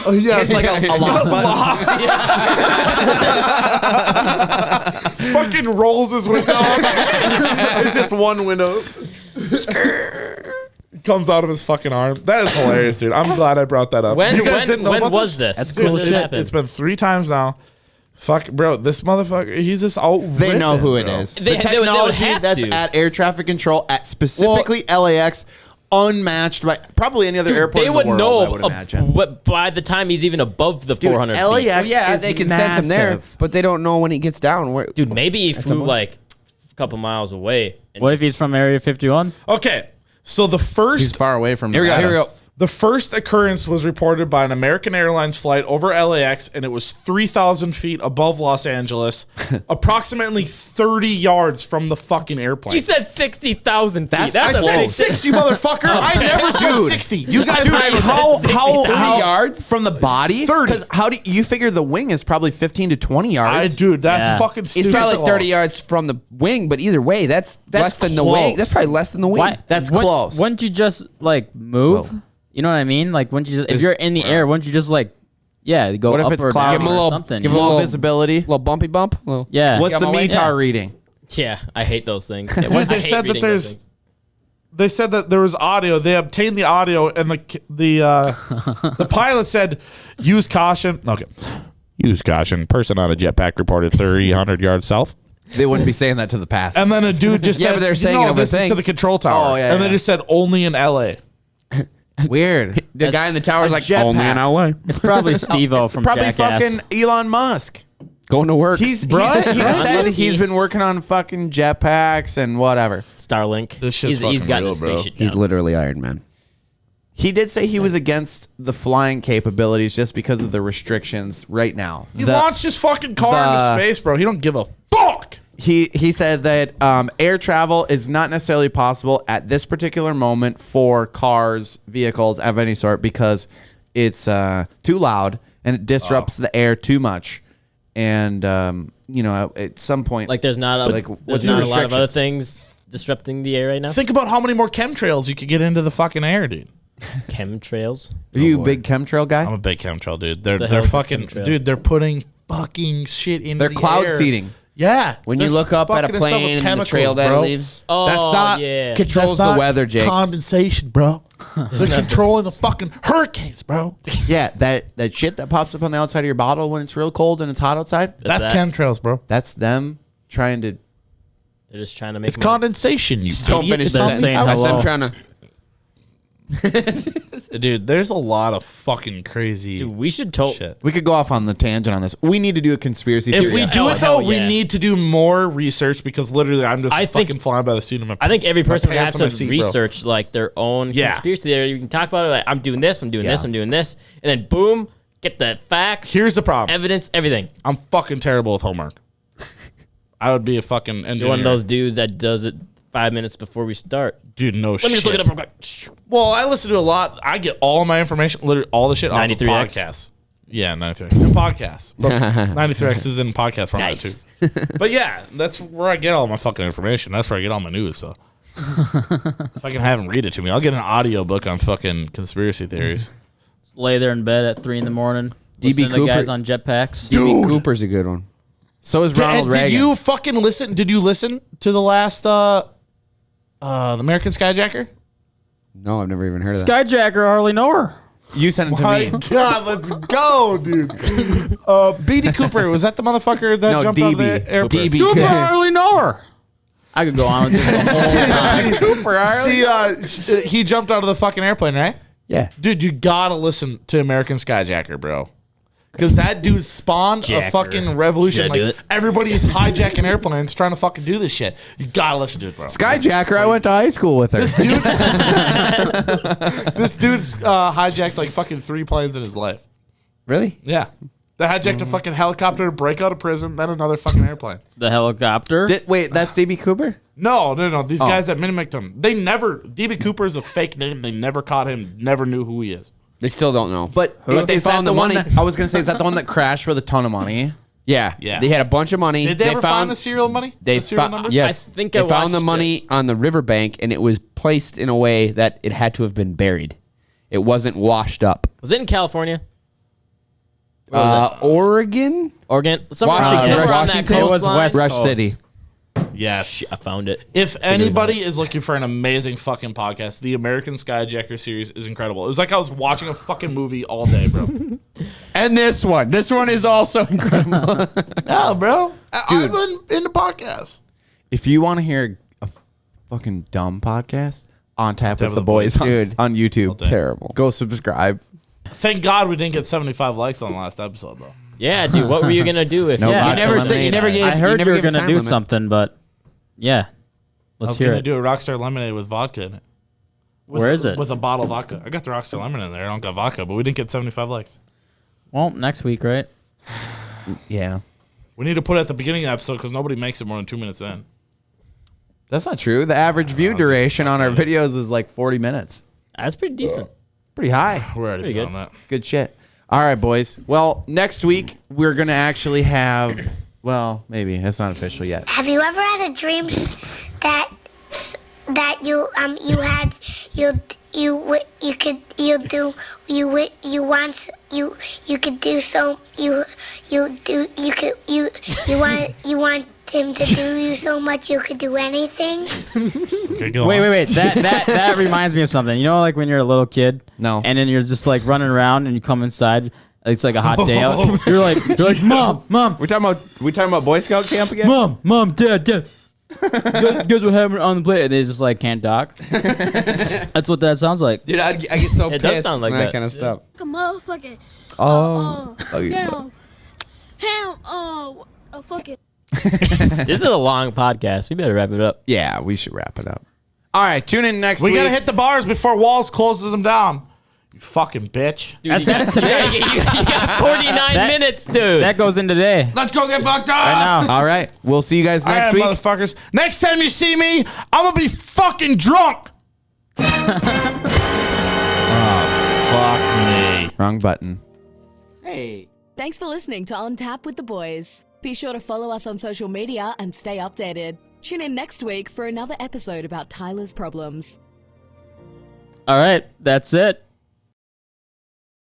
Oh, yeah, It's like a lock button. fucking rolls his window up. It's just one window. Comes out of his fucking arm. That is hilarious, dude. I'm glad I brought that up. When You guys didn't know when about was this? That's cool When did shit. this happen? It's been 3 times now. Fuck, bro. This motherfucker, he's just out. They know who it is. They- The they would technology have that's to. at air traffic control at specifically LAX, unmatched by probably any other airport They in would the world, know I would imagine. what by the time he's even above the Dude, 400 feet. LAX yeah, is they can massive. sense him there, but they don't know when he gets down. Where, Dude, maybe he flew like a couple miles away. And What if just- he's from Area 51? Okay, so the He's first far away from here we go. Nevada. Here we go. the first occurrence was reported by an American Airlines flight over LAX, and it was 3,000 feet above Los Angeles, approximately 30 yards from the fucking airplane. You said 60,000 feet. I That's a said big 60, motherfucker. I never said 60. You guys How 30 yards from the body? 30. Because how do you figure the wing is probably 15 to 20 yards? Dude, that's Yeah. fucking stupid. It's probably like 30 yards from the wing, but either way, that's less than the wing. close. That's probably less than the wing. Why? That's Wouldn't- close. Wouldn't you just like move? Whoa. You know what I mean? Like, wouldn't you? Just, if you're in the air, wouldn't you just like, go What if up it's or cloudy? down Give him a or little- something? give you him a know? Low little- visibility. Little bumpy bump. Little. Yeah. What's Yeah, the I'm awake. METAR Yeah. reading? Yeah, I hate those things. Dude, they said that they said that there was audio. They obtained the audio, and the pilot said, "Use caution." Okay, use caution. Person on a jetpack reported 300 yards south. They wouldn't be saying that to the passenger. And then a dude just Yeah, said, but they're saying "No, it over this is thing." to the control tower." Oh, yeah, and they yeah. just said only in LA. Weird. The guy in the tower's like, jetpack. only in LA. It's probably Steve-O from Probably Jackass. fucking Elon Musk. Going to work. He said he's been working on fucking jetpacks and whatever. Starlink. This shit's he's fucking gotten real, the bro. spaceship He's down. literally Iron Man. He did say he was against the flying capabilities just because of the restrictions right now. He launched his fucking car into space, bro. He don't give a fuck. He said that air travel is not necessarily possible at this particular moment for cars, vehicles of any sort because it's too loud and it disrupts the air too much. And at some point, Like there's not a, Like, there's what's not the a lot of other restrictions? things disrupting the air right now. Think about how many more chemtrails you could get into the fucking air, dude. Chemtrails. are you a big chemtrail guy? I'm a big chemtrail dude. They're hell is a fucking chemtrail? dude. They're putting fucking shit into They're the cloud air. seeding. Yeah. When you They're look up at a fucking us up with plane and the chemicals, trail that bro. it leaves, Oh, That's not yeah. controls That's the not weather, Jake. Condensation, bro. They're controlling the fucking hurricanes, bro. Yeah, that shit that pops up on the outside of your bottle when it's real cold and it's hot outside. That's that. chemtrails, bro. That's them trying to. They're just trying to make It's money. condensation. You Don't idiot. finish It's They're the not- saying sentence. hello. I'm trying to. Dude, there's a lot of fucking crazy Dude, we should shit. We could go off on the tangent on this. We need to do a conspiracy theory. If we do Oh, it though, hell we yeah. need to do more research because literally I'm just I think- fucking flying by the seat of my I think every person would have pants on my to seat, bro. research like their own Yeah. conspiracy theory. You can talk about it like I'm doing this, I'm doing this, Yeah. I'm doing this, and then boom, get the facts, Here's the problem. evidence, everything. I'm fucking terrible with homework. I would be a fucking engineer. You're one of those dudes that does it 5 minutes before we start. Dude, no shit. Let me just look it up real quick. Well, I listen to a lot. I get all of my information, literally all the shit off of 93X? podcasts. Yeah, 93X. And podcasts. But 93X is in podcast format too. But yeah, that's where I get all my fucking information. That's where I get all my news. So if I can have them read it to me, I'll get an audio book on fucking conspiracy theories. Lay there in bed at 3 a.m. DB listening to the guys Cooper. on jetpacks. DB Cooper's a good one. So is Ronald Did Reagan. you fucking listen? Did you listen to the last the American Skyjacker? No, I've never even heard of that. Skyjacker hardly know her. You sent it to My me. God, let's go, dude. BD Cooper, was that the motherfucker that No, jumped out of DB. the airplane? DB. Cooper hardly know her. I could go on with this the whole time. Cooper, He jumped out of the fucking airplane, right? Yeah. Dude, you gotta listen to American Skyjacker, bro. Because that dude spawned a Jacker. fucking revolution. Should I do Like, it? everybody's hijacking airplanes trying to fucking do this shit. You gotta listen to it, bro. Skyjacker, I went to high school with her. This dude, this dude's hijacked like fucking 3 planes in his life. Really? Yeah. They hijacked a fucking helicopter to break out of prison, then another fucking airplane. The helicopter. Wait, that's DB Cooper? No. These guys that mimicked him. DB Cooper is a fake name. They never caught him, never knew who he is. They still don't know. But they is that found the the one money. that I was gonna say? Is that the one that crashed with a ton of money? Yeah. Yeah. They had a bunch of money. Did they ever found find the serial money? They the serial found numbers? yes. I think they I found the watched money on the riverbank, and it was placed in a way that it had to have been buried. It wasn't washed up. Was it in California? Oregon. Oregon? Somewhere, Washington. somewhere on that Washington. It was coastline? West Rush Coast. City. Yes. I found it. If anybody is looking for an amazing fucking podcast, the American Skyjacker series is incredible. It was like I was watching a fucking movie all day, bro. And this one. This one is also incredible. No, bro. I've been into podcasts. If you want to hear a fucking dumb podcast, On Tap with with the the Boys Boys. on YouTube. Terrible. Go subscribe. Thank God we didn't get 75 likes on the last episode, though. Yeah, dude. What were you gonna do if? No, yeah, you You never say. You never gave. I heard you never were gave a gonna time do limit. something, but yeah, I let's was hear going to it. do a Rockstar Lemonade with vodka in it. Where is it? With a bottle of vodka. I got the Rockstar Lemon in there. I don't got vodka, but we didn't get 75 likes. Well, next week, right? Yeah. We need to put it at the beginning of the episode because nobody makes it more than 2 minutes in. That's not true. The average view duration on our videos is like 40 minutes. That's pretty decent. Pretty high. We're already Pretty beyond good. that. It's good shit. All right, boys. Well, next week we're gonna actually have. Well, maybe it's not official yet. Have you ever had a dream that you had you could want him to do you so much you could do anything? Okay, go Wait, on. wait, wait. That reminds me of something. You know, like when you're a little kid. No. And then you're just like running around, and you come inside. It's like a hot day out. You're like, mom, We talking about Boy Scout camp again? mom, dad. Guess what happened on the plate? And they just like can't talk. That's what that sounds like. Dude, I get so It pissed. does sound like when that. kind of stuff. A motherfucker. Oh. Fucking. This is a long podcast. We better wrap it up. Yeah, we should wrap it up. All right, tune in next We week. got to hit the bars before Walls closes them down. You fucking bitch. That's today. You got 49 minutes, dude. That goes in today. Let's go get fucked up. Right now. All right, we'll see you guys All next right, week. motherfuckers. Next time you see me, I'm going to be fucking drunk. Fuck me. Wrong button. Hey. Thanks for listening to On Tap with the Boys. Be sure to follow us on social media and stay updated. Tune in next week for another episode about Tyler's problems. All right, that's it.